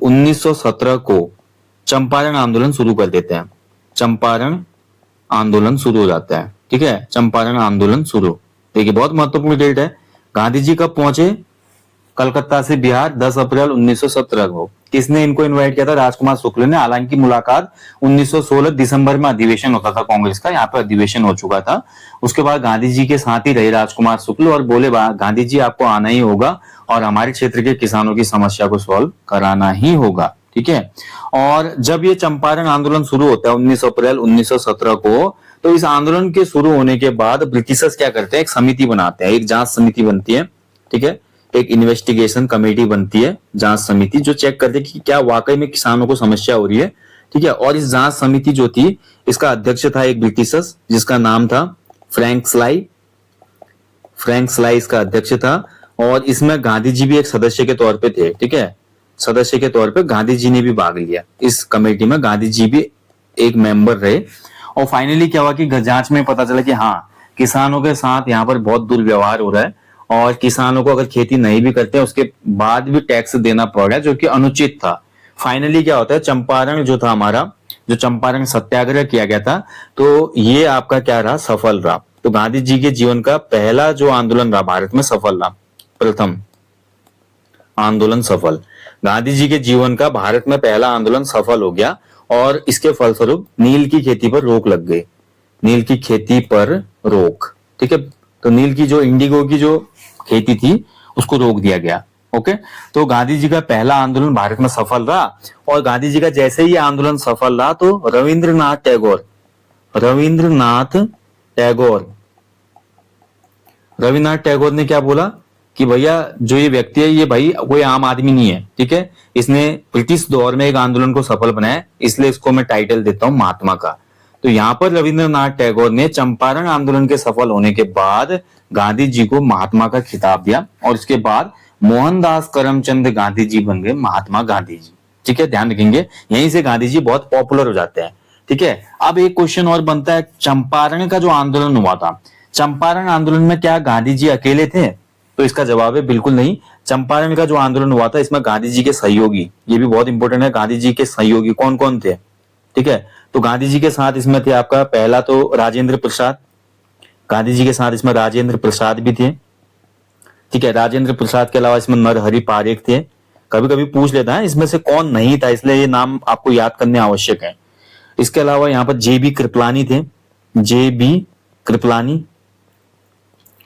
1917 को चंपारण आंदोलन शुरू कर देते हैं। चंपारण आंदोलन शुरू हो जाता है। ठीक है, चंपारण आंदोलन शुरू, देखिए बहुत महत्वपूर्ण डेट है। गांधी जी कब पहुंचे? कलकत्ता से बिहार 10 अप्रैल 1917 को। किसने इनको इनवाइट किया था? राजकुमार शुक्ल ने। हालांकि मुलाकात 1916 दिसंबर में अधिवेशन होता था कांग्रेस का, यहाँ पे अधिवेशन हो चुका था। उसके बाद गांधी जी के साथ ही रहे राजकुमार शुक्ल और बोले गांधी जी आपको आना ही होगा और हमारे क्षेत्र के किसानों की समस्या को सॉल्व कराना ही होगा, ठीक है। और जब ये चंपारण आंदोलन शुरू होता है 19 अप्रैल 1917 को, तो इस आंदोलन के शुरू होने के बाद ब्रिटिशर्स क्या करते हैं, एक समिति बनाते हैं, एक जांच समिति बनती है, ठीक है। एक इन्वेस्टिगेशन कमेटी बनती है, जांच समिति, जो चेक करते हैं कि क्या वाकई में किसानों को समस्या हो रही है, ठीक है। और इस जांच समिति जो थी, इसका अध्यक्ष था एक ब्रिटिशर्स जिसका नाम था फ्रैंक स्लाई। फ्रैंक स्लाई इसका अध्यक्ष था और इसमें गांधी जी भी एक सदस्य के तौर पे थे, ठीक है। सदस्य के तौर पे गांधी जी ने भी भाग लिया इस कमेटी में, गांधी जी भी एक मेंबर रहे। और फाइनली क्या हुआ कि जांच में पता चला कि हाँ, किसानों के साथ यहाँ पर बहुत दुर्व्यवहार हो रहा है और किसानों को अगर खेती नहीं भी करते हैं उसके बाद भी टैक्स देना पड़ रहा है, जो कि अनुचित था। फाइनली क्या होता है, चंपारण जो था हमारा, जो चंपारण सत्याग्रह किया गया था, तो ये आपका क्या रहा, सफल रहा। तो गांधी जी के जीवन का पहला जो आंदोलन रहा भारत में सफल रहा, प्रथम आंदोलन सफल। गांधी जी के जीवन का भारत में पहला आंदोलन सफल हो गया और इसके फलस्वरूप नील की खेती पर रोक लग गई। नील की खेती पर रोक, ठीक है। तो नील की जो इंडिगो की जो खेती थी उसको रोक दिया गया। ओके, तो गांधी जी का पहला आंदोलन भारत में सफल रहा और गांधी जी का जैसे ही आंदोलन सफल रहा तो रविंद्रनाथ टैगोर ने क्या बोला कि भैया जो ये व्यक्ति है ये भाई कोई आम आदमी नहीं है, ठीक है। इसने ब्रिटिश दौर में एक आंदोलन को सफल बनाया, इसलिए इसको मैं टाइटल देता हूं महात्मा का। तो यहाँ पर रविंद्रनाथ टैगोर ने चंपारण आंदोलन के सफल होने के बाद गांधी जी को महात्मा का खिताब दिया और इसके बाद मोहनदास करमचंद गांधी जी बन गए महात्मा गांधी जी, ठीक है। ध्यान रखेंगे, यहीं से गांधी जी बहुत पॉपुलर हो जाते हैं, ठीक है। अब एक क्वेश्चन और बनता है, चंपारण का जो आंदोलन हुआ था, चंपारण आंदोलन में क्या गांधी जी अकेले थे? तो इसका जवाब है बिल्कुल नहीं। चंपारण का जो आंदोलन हुआ था इसमें गांधी जी के सहयोगी, ये भी बहुत इंपॉर्टेंट है, गांधी जी के सहयोगी कौन कौन थे, ठीक है। तो गांधी जी के साथ इसमें थे आपका पहला तो राजेंद्र प्रसाद, गांधी जी के साथ इसमें राजेंद्र प्रसाद भी थे, ठीक है। राजेंद्र प्रसाद के अलावा इसमें नरहरि पारेख थे। कभी कभी पूछ लेता है इसमें से कौन नहीं था, इसलिए ये नाम आपको याद करने आवश्यक है। इसके अलावा यहाँ पर जेबी कृपलानी थे, जेबी कृपलानी,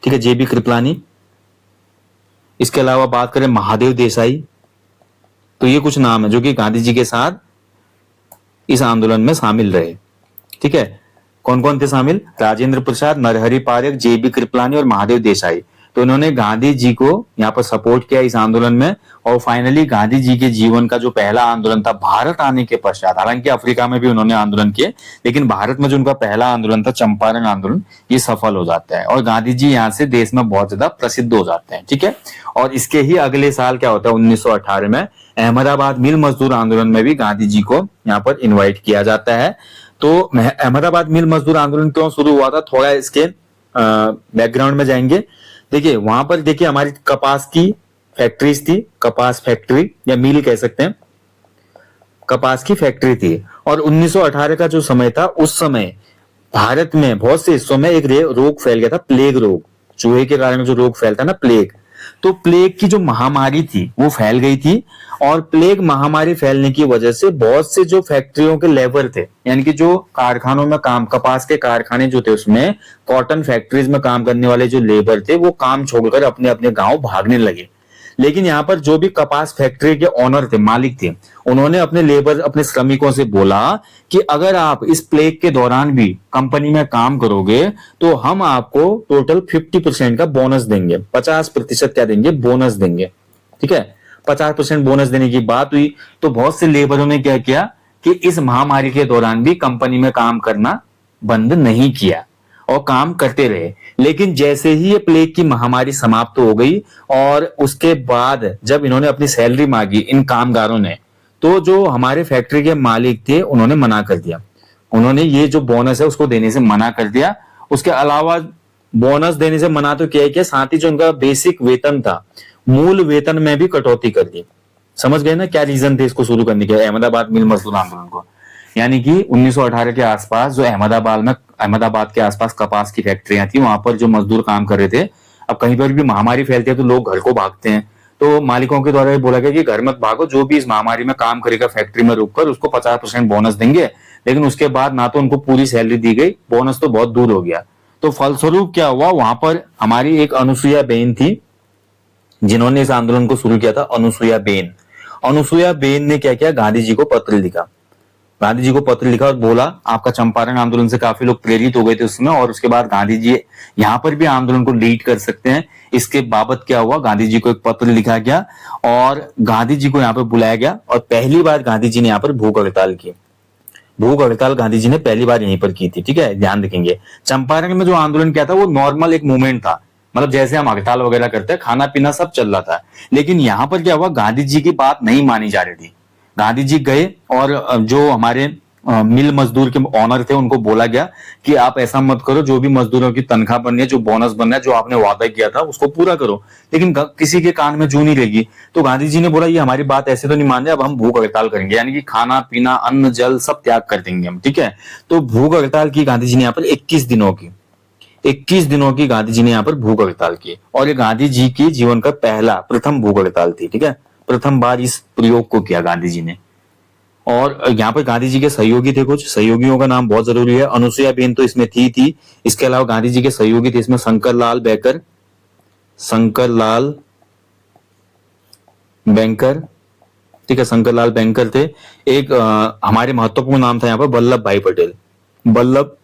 ठीक है, जेबी कृपलानी। इसके अलावा बात करें महादेव देसाई, तो ये कुछ नाम है जो कि गांधी जी के साथ इस आंदोलन में शामिल रहे, ठीक है। कौन कौन थे शामिल? राजेंद्र प्रसाद, नरहरि पारेख, जेबी कृपलानी और महादेव देसाई। तो इन्होंने गांधी जी को यहाँ पर सपोर्ट किया इस आंदोलन में और फाइनली गांधी जी के जीवन का जो पहला आंदोलन था भारत आने के पश्चात, हालांकि अफ्रीका में भी उन्होंने आंदोलन किए, लेकिन भारत में जो उनका पहला आंदोलन था चंपारण आंदोलन, ये सफल हो जाता है और गांधी जी यहाँ से देश में बहुत ज्यादा प्रसिद्ध हो जाते हैं, ठीक है। और इसके ही अगले साल क्या होता है 1918 में अहमदाबाद मिल मजदूर आंदोलन में भी गांधी जी को यहाँ पर इन्वाइट किया जाता है। तो अहमदाबाद मिल मजदूर आंदोलन क्यों शुरू हुआ था, थोड़ा इसके बैकग्राउंड में जाएंगे। देखिए वहां पर देखिए हमारी कपास की फैक्ट्रीज थी, कपास फैक्ट्री या मिल कह सकते हैं, कपास की फैक्ट्री थी। और 1918 का जो समय था उस समय भारत में बहुत से हिस्सों में एक रोग फैल गया था, प्लेग रोग, चूहे के कारण जो रोग फैलता ना प्लेग, तो प्लेग की जो महामारी थी वो फैल गई थी और प्लेग महामारी फैलने की वजह से बहुत से जो फैक्ट्रियों के लेबर थे, यानी कि जो कारखानों में काम, कपास के कारखाने जो थे उसमें कॉटन फैक्ट्रीज में काम करने वाले जो लेबर थे वो काम छोड़कर अपने अपने गांव भागने लगे। लेकिन यहाँ पर जो भी कपास फैक्ट्री के ओनर थे, मालिक थे, उन्होंने अपने लेबर, अपने श्रमिकों से बोला कि अगर आप इस प्लेग के दौरान भी कंपनी में काम करोगे तो हम आपको टोटल 50% का बोनस देंगे, 50% क्या देंगे, बोनस देंगे, ठीक है। 50% बोनस देने की बात हुई तो बहुत से लेबरों ने क्या किया कि इस महामारी के दौरान भी कंपनी में काम करना बंद नहीं किया और काम करते रहे। लेकिन जैसे ही ये प्लेग की महामारी समाप्त हो गई और उसके बाद जब इन्होंने अपनी सैलरी मांगी इन कामगारों ने, तो जो हमारे फैक्ट्री के मालिक थे उन्होंने मना कर दिया, उन्होंने ये जो बोनस है उसको देने से मना कर दिया। उसके अलावा बोनस देने से मना तो किया, साथ ही जो उनका बेसिक वेतन था, मूल वेतन में भी कटौती कर दी। समझ गए ना क्या रीजन थे इसको शुरू करने के, अहमदाबाद मिल मजदूर आंदोलन को। यानी कि 1918 के आसपास जो अहमदाबाद के आसपास कपास की फैक्ट्रियां थी, वहां पर जो मजदूर काम कर रहे थे, अब कहीं पर भी महामारी फैलती है तो लोग घर को भागते हैं, तो मालिकों के द्वारा ये बोला गया कि घर मत भागो, जो भी इस महामारी में काम करेगा फैक्ट्री में रुककर उसको 50% बोनस देंगे। लेकिन उसके बाद ना तो उनको पूरी सैलरी दी गई, बोनस तो बहुत दूर हो गया। तो फलस्वरूप क्या हुआ, वहां पर हमारी एक अनुसुईया बेन थी जिन्होंने इस आंदोलन को शुरू किया था, अनुसुईया बेन। अनुसुईया बेन ने क्या किया, गांधी जी को पत्र लिखा। गांधी जी को पत्र लिखा और बोला, आपका चंपारण आंदोलन से काफी लोग प्रेरित हो गए थे उसमें, और उसके बाद गांधी जी यहाँ पर भी आंदोलन को लीड कर सकते हैं, इसके बाबत क्या हुआ, गांधी जी को एक पत्र लिखा गया और गांधी जी को यहाँ पर बुलाया गया। और पहली बार गांधी जी ने यहाँ पर भूख हड़ताल की। भूख हड़ताल गांधी जी ने पहली बार यहीं पर की थी। ठीक है, ध्यान रखेंगे। चंपारण में जो आंदोलन किया था वो नॉर्मल एक मूवमेंट था, मतलब जैसे हम हड़ताल वगैरह करते हैं, खाना पीना सब चल रहा था। लेकिन यहाँ पर क्या हुआ, गांधी जी की बात नहीं मानी जा रही थी। गांधी जी गए और जो हमारे मिल मजदूर के ऑनर थे उनको बोला गया कि आप ऐसा मत करो, जो भी मजदूरों की तनख्वाह बननी है, जो बोनस बनना है, जो आपने वादा किया था उसको पूरा करो। लेकिन किसी के कान में जू नहीं रहेगी। तो गांधी जी ने बोला ये हमारी बात ऐसे तो नहीं मान रहे, अब हम भूख हड़ताल करेंगे, यानी कि खाना पीना अन्न जल सब त्याग कर देंगे हम। ठीक है, तो भूख हड़ताल की गांधी जी ने यहाँ पर 21 दिनों की, 21 दिनों की गांधी जी ने यहाँ पर भूख हड़ताल की। और ये गांधी जी की जीवन का प्रथम भूख हड़ताल थी। ठीक है, प्रथम बार इस प्रयोग को किया गांधी जी ने। और यहाँ पर गांधी जी के सहयोगी थे, कुछ सहयोगियों का नाम बहुत जरूरी है। अनुसुईया बेन तो इसमें थी। इसके अलावा गांधी जी के सहयोगी थे इसमें शंकरलाल बैंकर, शंकरलाल बैंकर। ठीक है, शंकरलाल बैंकर थे। एक हमारे महत्वपूर्ण नाम था यहाँ पर वल्लभ भाई पटेल, वल्लभ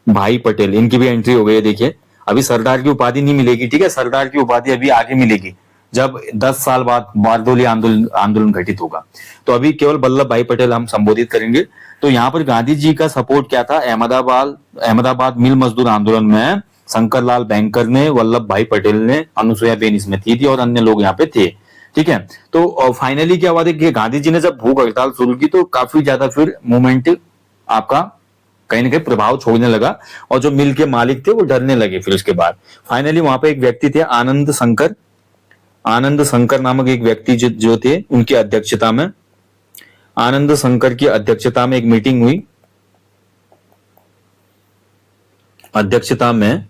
भाई पटेल, इनकी भी एंट्री हो गई है। देखिए, अभी सरदार की उपाधि नहीं मिलेगी। ठीक है, सरदार की उपाधि अभी आगे मिलेगी जब 10 साल बाद बारडोली आंदोलन घटित होगा। तो अभी केवल वल्लभ भाई पटेल हम संबोधित करेंगे। तो यहाँ पर गांधी जी का सपोर्ट क्या था, अहमदाबाद मिल मजदूर आंदोलन में शंकरलाल बैंकर ने, वल्लभ भाई पटेल ने, अनुसुईया बेन इसमें थी और अन्य लोग यहाँ पे थे। ठीक है, तो फाइनली क्या हुआ था कि गांधी जी ने जब भूख हड़ताल शुरू की तो काफी ज्यादा फिर मूवमेंट आपका कहीं ना कहीं प्रभाव छोड़ने लगा और जो मिल के मालिक थे वो डरने लगे। फिर उसके बाद फाइनली वहां पे एक व्यक्ति थे, आनंद शंकर नामक एक व्यक्ति जो थे, उनकी अध्यक्षता में, आनंद शंकर की अध्यक्षता में एक मीटिंग हुई। अध्यक्षता में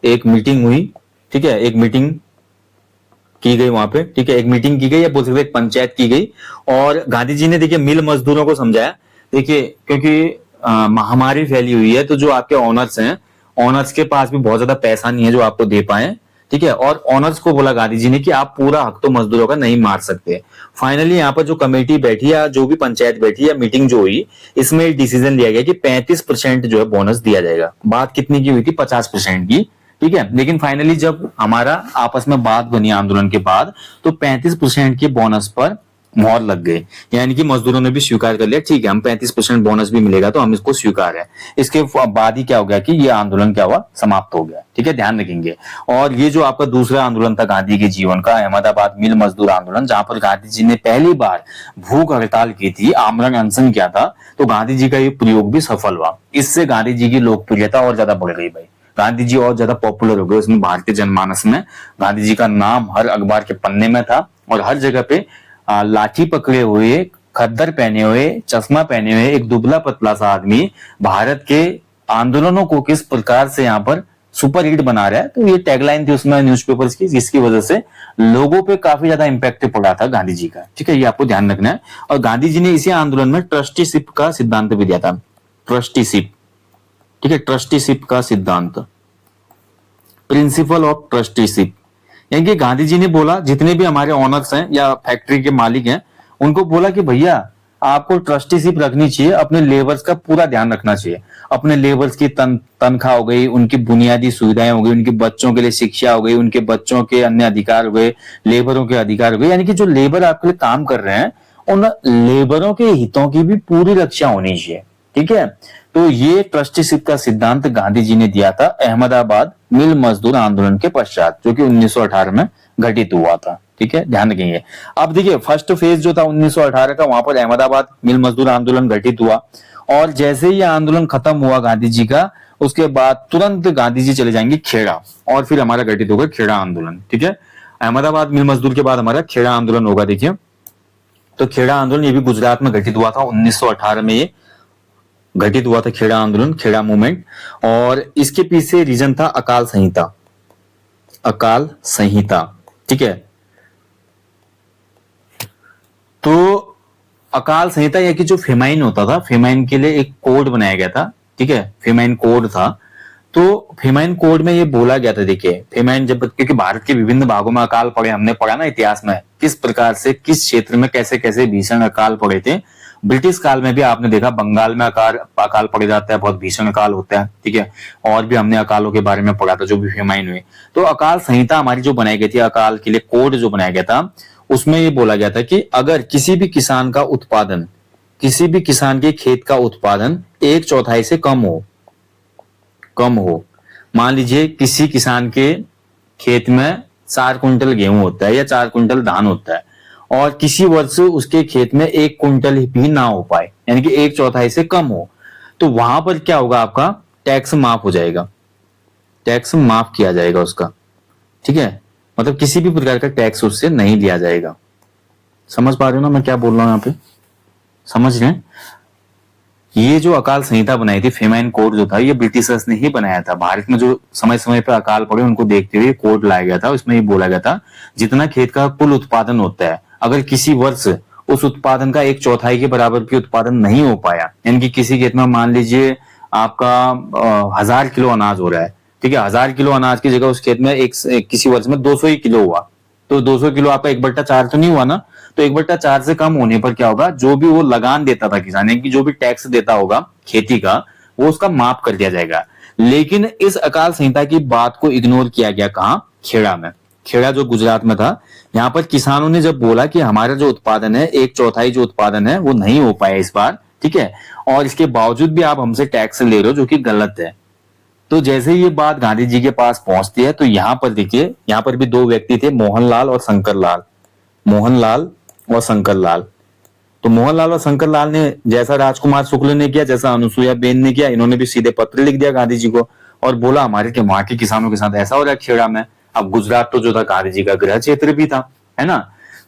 एक मीटिंग हुई। ठीक है, एक मीटिंग की गई वहां पे। ठीक है, एक मीटिंग की गई या बोल सकते एक पंचायत की गई। और गांधी जी ने देखिए मिल मजदूरों को समझाया, देखिए क्योंकि महामारी फैली हुई है तो जो आपके ऑनर्स हैं, ऑनर्स के पास भी बहुत ज्यादा पैसा नहीं है जो आपको दे पाए। ठीक है, और ऑनर्स को बोला गांधी जी ने कि आप पूरा हक तो मजदूरों का नहीं मार सकते। फाइनली यहाँ पर जो कमेटी बैठी या जो भी पंचायत बैठी या मीटिंग जो हुई, इसमें एक डिसीजन लिया गया कि 35% जो है बोनस दिया जाएगा। बात कितनी की हुई थी, 50% की। ठीक है, लेकिन फाइनली जब हमारा आपस में बात बनी आंदोलन के बाद तो 35% के बोनस पर मोहर लग गई, यानी कि मजदूरों ने भी स्वीकार कर लिया, ठीक है हम 35% बोनस भी मिलेगा तो हम इसको स्वीकार है। इसके बाद ही क्या हो गया कि ये आंदोलन क्या हुआ, समाप्त हो गया। ठीक है, ध्यान रखेंगे। और ये जो आपका दूसरा आंदोलन था गांधी के जीवन का, अहमदाबाद मिल मजदूर आंदोलन, जहां पर गांधी जी ने पहली बार भूख हड़ताल की थी, आमरण अनशन किया था, तो गांधी जी का ये प्रयोग भी सफल हुआ। इससे गांधी जी की लोकप्रियता और ज्यादा बढ़ गई भाई, गांधी जी और ज्यादा पॉपुलर हो गए उसमें भारतीय जनमानस में। गांधी जी का नाम हर अखबार के पन्ने में था और हर जगह पे लाठी पकड़े हुए, खद्दर पहने हुए, चश्मा पहने हुए एक दुबला पतला सा आदमी भारत के आंदोलनों को किस प्रकार से यहाँ पर सुपर हिट बना रहा है, तो ये टैगलाइन थी उसमें न्यूज़पेपर्स की, जिसकी वजह से लोगों पे काफी ज्यादा इंपैक्ट पड़ा था गांधी जी का। ठीक है, ये आपको ध्यान रखना है। और गांधी जी ने इसी आंदोलन में ट्रस्टीशिप का सिद्धांत भी दिया था, ट्रस्टीशिप। ठीक है, ट्रस्टीशिप का सिद्धांत, प्रिंसिपल ऑफ ट्रस्टीशिप, यानी कि गांधी जी ने बोला जितने भी हमारे ऑनर्स हैं या फैक्ट्री के मालिक हैं उनको बोला कि भैया आपको ट्रस्टीशिप रखनी चाहिए, अपने लेबर्स का पूरा ध्यान रखना चाहिए। अपने लेबर्स की तनख्वाह हो गई, उनकी बुनियादी सुविधाएं हो गई, उनके बच्चों के लिए शिक्षा हो गई, उनके बच्चों के अन्य अधिकार हो गए, लेबरों के अधिकार हो गए, यानी कि जो लेबर आपके लिए काम कर रहे हैं उन लेबरों के हितों की भी पूरी रक्षा होनी चाहिए। ठीक है, तो ये ट्रस्टीशिप का सिद्धांत गांधी जी ने दिया था अहमदाबाद मिल मजदूर आंदोलन के पश्चात, जो कि 1918 में घटित हुआ था। ठीक है, ध्यान रखेंगे। अब देखिए फर्स्ट फेज जो था 1918 का, वहां पर अहमदाबाद मिल मजदूर आंदोलन घटित हुआ और जैसे ही आंदोलन खत्म हुआ गांधी जी का, उसके बाद तुरंत गांधी जी चले जाएंगे खेड़ा और फिर हमारा घटित होगा खेड़ा आंदोलन। ठीक है, अहमदाबाद मिल मजदूर के बाद हमारा खेड़ा आंदोलन होगा। देखिए, तो खेड़ा आंदोलन ये भी गुजरात में घटित हुआ था 1918 में, ये घटित हुआ था खेड़ा आंदोलन, खेड़ा मूवमेंट। और इसके पीछे रीजन था अकाल संहिता, अकाल संहिता। ठीक है, तो अकाल संहिता या कि जो फेमाइन होता था, फेमाइन के लिए एक कोड बनाया गया था, ठीक है, फेमाइन कोड था। तो फेमाइन कोड में ये बोला गया था, देखिए फेमाइन जब, क्योंकि भारत के विभिन्न भागों में अकाल पड़े, हमने पढ़ा ना इतिहास में किस प्रकार से किस क्षेत्र में कैसे कैसे भीषण अकाल पड़े थे। ब्रिटिश काल में भी आपने देखा बंगाल में अकाल पड़ जाता है, बहुत भीषण अकाल होता है, ठीक है। और भी हमने अकालों के बारे में पढ़ा था जो भी फेमाइन हुए। तो अकाल संहिता हमारी जो बनाई गई थी, अकाल के लिए कोड जो बनाया गया था, उसमें ये बोला गया था कि अगर किसी भी किसान का उत्पादन, किसी भी किसान के खेत का उत्पादन 1/4 से कम हो, मान लीजिए किसी किसान के खेत में 4 कुंटल गेहूं होता है या 4 कुंटल धान होता है, और किसी वर्ष उसके खेत में 1 कुंटल भी ना हो पाए, यानी कि 1/4 से कम हो, तो वहां पर क्या होगा, आपका टैक्स माफ हो जाएगा, टैक्स माफ किया जाएगा उसका, ठीक है। मतलब किसी भी प्रकार का टैक्स उससे नहीं लिया जाएगा। समझ पा रहे हो ना मैं क्या बोल रहा हूं यहाँ पे, समझ रहे हैं। ये जो अकाल संहिता बनाई थी, फेमाइन कोड जो था, ये ब्रिटिशर्स ने ही बनाया था। भारत में जो समय समय पर अकाल पड़े उनको देखते हुए कोड लाया गया था। उसमें ये बोला गया था जितना खेत का कुल उत्पादन होता है, अगर किसी वर्ष उस उत्पादन का 1/4 के बराबर की उत्पादन नहीं हो पाया, यानी कि किसी खेत में मान लीजिए आपका 1000 किलो अनाज हो रहा है, ठीक है, 1000 किलो अनाज की जगह उस खेत में किसी वर्ष में 200 ही किलो हुआ, तो 200 किलो आपका 1/4 तो नहीं हुआ ना। तो 1/4 से कम होने पर क्या होगा, जो भी वो लगान देता था किसान, यानी कि जो भी टैक्स देता होगा खेती का, वो उसका माफ कर दिया जाएगा। लेकिन इस अकाल संहिता की बात को इग्नोर किया गया, कहां, खेड़ा में। खेड़ा जो गुजरात में था, यहाँ पर किसानों ने जब बोला कि हमारा जो उत्पादन है 1/4 जो उत्पादन है वो नहीं हो पाया इस बार, ठीक है, और इसके बावजूद भी आप हमसे टैक्स ले रहे हो जो कि गलत है। तो जैसे ये बात गांधी जी के पास पहुंचती है, तो यहाँ पर देखिए, यहाँ पर भी 2 व्यक्ति थे, मोहनलाल और शंकरलाल। मोहनलाल और शंकरलाल। तो मोहनलाल और शंकरलाल ने जैसा राजकुमार शुक्ल ने किया, जैसा अनुसुईया बेन ने किया, इन्होंने भी सीधे पत्र लिख दिया गांधी जी को और बोला हमारे के वहां के किसानों के साथ ऐसा हो रहा है खेड़ा में। अब गुजरात तो जो था गांधी जी का गृह क्षेत्र भी था, है ना।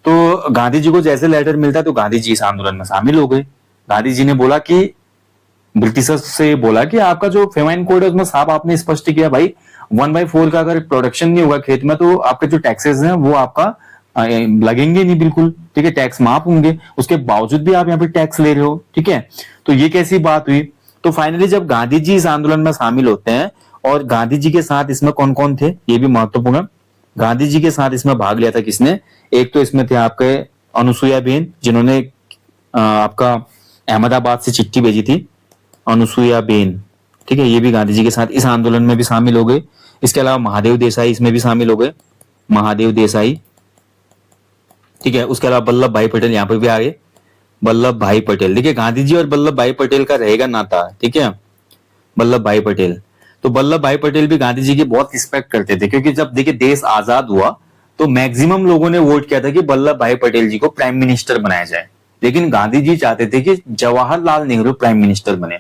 तो गांधी जी को जैसे लेटर मिलता तो गांधी जी इस आंदोलन में शामिल हो गए। गांधी जी ने बोला कि ब्रिटिशर्स से बोला कि आपका जो फेमाइन कोड है उसमें साफ आपने स्पष्ट किया भाई 1/4 का अगर प्रोडक्शन नहीं होगा खेत में तो आपके जो टैक्सेस हैं वो आपका लगेंगे नहीं, बिल्कुल, ठीक है, टैक्स माफ होंगे। उसके बावजूद भी आप यहाँ पे टैक्स ले रहे हो, ठीक है। तो ये कैसी बात हुई। तो फाइनली जब गांधी जी इस आंदोलन में शामिल होते हैं, और गांधी जी के साथ इसमें कौन कौन थे ये भी महत्वपूर्ण है। गांधी जी के साथ इसमें भाग लिया था किसने, एक तो इसमें थे आपके अनुसुईया बेन, जिन्होंने आपका अहमदाबाद से चिट्ठी भेजी थी, अनुसुईया बेन, ठीक है, ये भी गांधी जी के साथ इस आंदोलन में भी शामिल हो गए। इसके अलावा महादेव देसाई इसमें भी शामिल हो गए, महादेव देसाई, ठीक है। उसके अलावा वल्लभ भाई पटेल यहाँ पे भी आ गए, वल्लभ भाई पटेल। देखिए गांधी जी और वल्लभ भाई पटेल का रहेगा नाता, ठीक है, वल्लभ भाई पटेल। तो वल्लभ भाई पटेल भी गांधी जी की बहुत रिस्पेक्ट करते थे, क्योंकि जब देखिए देश आजाद हुआ तो मैक्सिमम लोगों ने वोट किया था कि वल्लभ भाई पटेल जी को प्राइम मिनिस्टर बनाया जाए, लेकिन गांधी जी चाहते थे कि जवाहरलाल नेहरू प्राइम मिनिस्टर बने।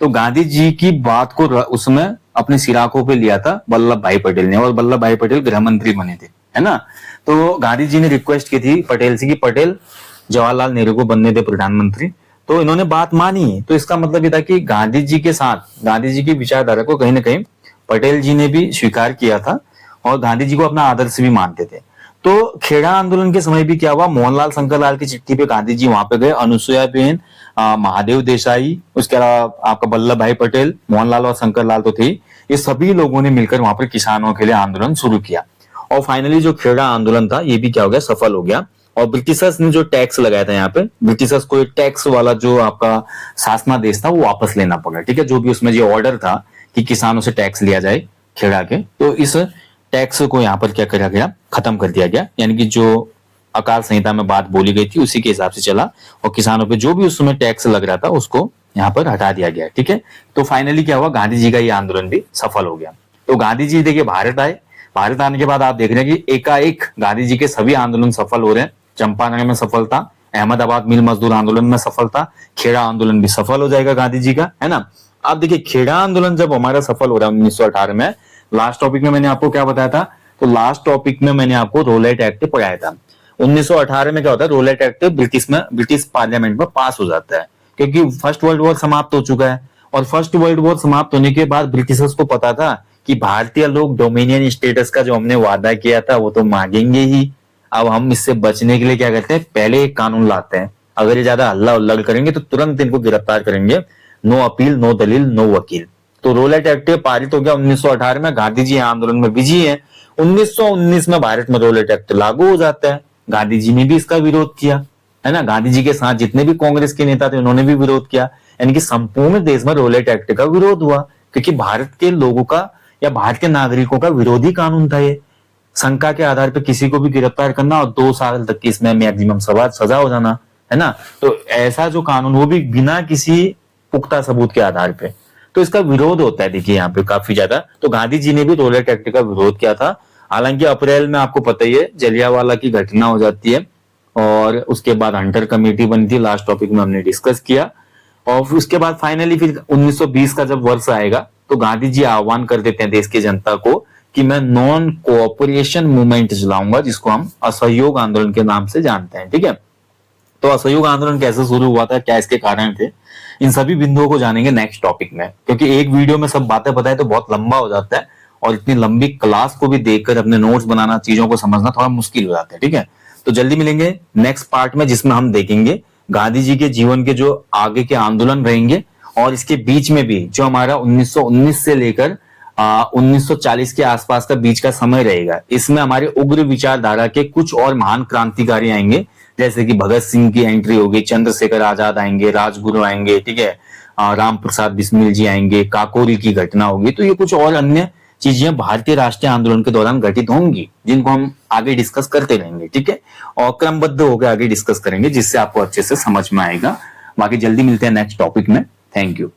तो गांधी जी की बात को उसमें अपने सिराखों पे लिया था वल्लभ भाई पटेल ने, और वल्लभ भाई पटेल गृह मंत्री बने थे, है ना। तो गांधी जी ने रिक्वेस्ट की थी पटेल से कि पटेल जवाहरलाल नेहरू को बनने दे प्रधानमंत्री, तो इन्होंने बात मानी। तो इसका मतलब ये था कि गांधी जी के साथ गांधी जी की विचारधारा को कहीं ना कहीं पटेल जी ने भी स्वीकार किया था, और गांधी जी को अपना आदर्श भी मानते थे। तो खेड़ा आंदोलन के समय भी क्या हुआ, मोहनलाल शंकरलाल की चिट्ठी पे गांधी जी वहां पे गए, अनुसुईया बेन, महादेव देसाई, उसके अलावा आपका वल्लभ भाई पटेल, मोहनलाल और शंकरलाल तो थे, ये सभी लोगों ने मिलकर वहां पर किसानों के लिए आंदोलन शुरू किया। और फाइनली जो खेड़ा आंदोलन था ये भी क्या हो गया, सफल हो गया। और ब्रिटिशर्स ने जो टैक्स लगाया था यहाँ पे, ब्रिटिशर्स को टैक्स वाला जो आपका शासनादेश था वो वापस लेना पड़ा, ठीक है, जो भी उसमें जो ऑर्डर था कि किसानों से टैक्स लिया जाए खेड़ा के, तो इस टैक्स को यहाँ पर क्या करा गया, खत्म कर दिया गया। यानी कि जो अकाल संहिता में बात बोली गई थी उसी के हिसाब से चला, और किसानों पे जो भी उस समय टैक्स लग रहा था उसको यहाँ पर हटा दिया गया, ठीक है। तो फाइनली क्या हुआ, गांधी जी का ये आंदोलन भी सफल हो गया। तो गांधी जी देखिए भारत आए, भारत आने के बाद आप देख रहे हैं कि एकाएक गांधी जी के सभी आंदोलन सफल हो रहे हैं। चंपारण में सफलता, अहमदाबाद मिल मजदूर आंदोलन में सफलता, खेड़ा आंदोलन भी सफल हो जाएगा गांधी जी का, है ना। आप देखिए खेड़ा आंदोलन जब हमारा सफल हो रहा है 1918 में, लास्ट टॉपिक में मैंने आपको क्या बताया था, तो लास्ट टॉपिक में मैंने आपको रोलेट एक्ट पढ़ाया था। 1918 में क्या होता है, रोलेट एक्ट ब्रिटिश पार्लियामेंट में पास हो जाता है, क्योंकि फर्स्ट वर्ल्ड वॉर समाप्त हो चुका है। और फर्स्ट वर्ल्ड वॉर समाप्त होने के बाद ब्रिटिशर्स को पता था कि भारतीय लोग डोमिनियन स्टेटस का जो हमने वादा किया था वो तो मांगेंगे ही। अब हम इससे बचने के लिए क्या करते हैं, पहले एक कानून लाते हैं, अगर ये ज्यादा हल्ला उल्ला करेंगे तो तुरंत इनको गिरफ्तार करेंगे, नो अपील नो दलील नो वकील। तो रोलेट एक्ट पारित हो गया 1918 में, गांधी जी आंदोलन में बिजी है, 1919 में भारत में रोलेट एक्ट लागू हो जाता है। गांधी जी ने भी इसका विरोध किया, है ना, गांधी जी के साथ जितने भी कांग्रेस के नेता थे उन्होंने भी विरोध किया, यानी कि संपूर्ण देश में रोलेट एक्ट का विरोध हुआ, क्योंकि भारत के लोगों का या भारत के नागरिकों का विरोधी कानून था ये। शंका के आधार पर किसी को भी गिरफ्तार करना और 2 साल तक की इसमें मैक्सिमम सजा हो जाना, है ना। तो ऐसा जो कानून, वो भी बिना किसी पुख्ता सबूत के आधार पे, तो इसका विरोध होता है देखिए यहाँ पे काफी ज्यादा। तो गांधी जी ने भी रोलेट एक्ट का विरोध किया था। हालांकि अप्रैल में आपको पता ही है जलियांवाला की घटना हो जाती है, और उसके बाद हंटर कमेटी बनी थी, लास्ट टॉपिक में हमने डिस्कस किया। और उसके बाद फाइनली फिर 1920 का जब वर्ष आएगा तो गांधी जी आह्वान कर देते हैं देश की जनता को कि मैं नॉन कोऑपरेशन मूवमेंट चलाऊंगा, जिसको हम असहयोग आंदोलन के नाम से जानते हैं, ठीक है। तो असहयोग आंदोलन कैसे शुरू हुआ था, क्या इसके कारण थे, इन सभी बिंदुओं को जानेंगे नेक्स्ट टॉपिक में, क्योंकि एक वीडियो में सब बातें बताए तो बहुत लंबा हो जाता है, और इतनी लंबी क्लास को भी देखकर अपने नोट्स बनाना, चीजों को समझना थोड़ा मुश्किल हो जाता है, ठीक है। तो जल्दी मिलेंगे नेक्स्ट पार्ट में, जिसमें हम देखेंगे गांधी जी के जीवन के जो आगे के आंदोलन रहेंगे, और इसके बीच में भी जो हमारा 1919 से लेकर 1940 के आसपास का बीच का समय रहेगा, इसमें हमारे उग्र विचारधारा के कुछ और महान क्रांतिकारी आएंगे, जैसे कि भगत सिंह की एंट्री होगी, चंद्रशेखर आजाद आएंगे, राजगुरु आएंगे, ठीक है, राम प्रसाद बिस्मिल जी आएंगे, काकोरी की घटना होगी। तो ये कुछ और अन्य चीजें भारतीय राष्ट्रीय आंदोलन के दौरान घटित होंगी, जिनको हम आगे डिस्कस करते रहेंगे, ठीक है, और क्रमबद्ध होकर आगे डिस्कस करेंगे, जिससे आपको अच्छे से समझ में आएगा। बाकी जल्दी मिलते हैं नेक्स्ट टॉपिक में। Thank you.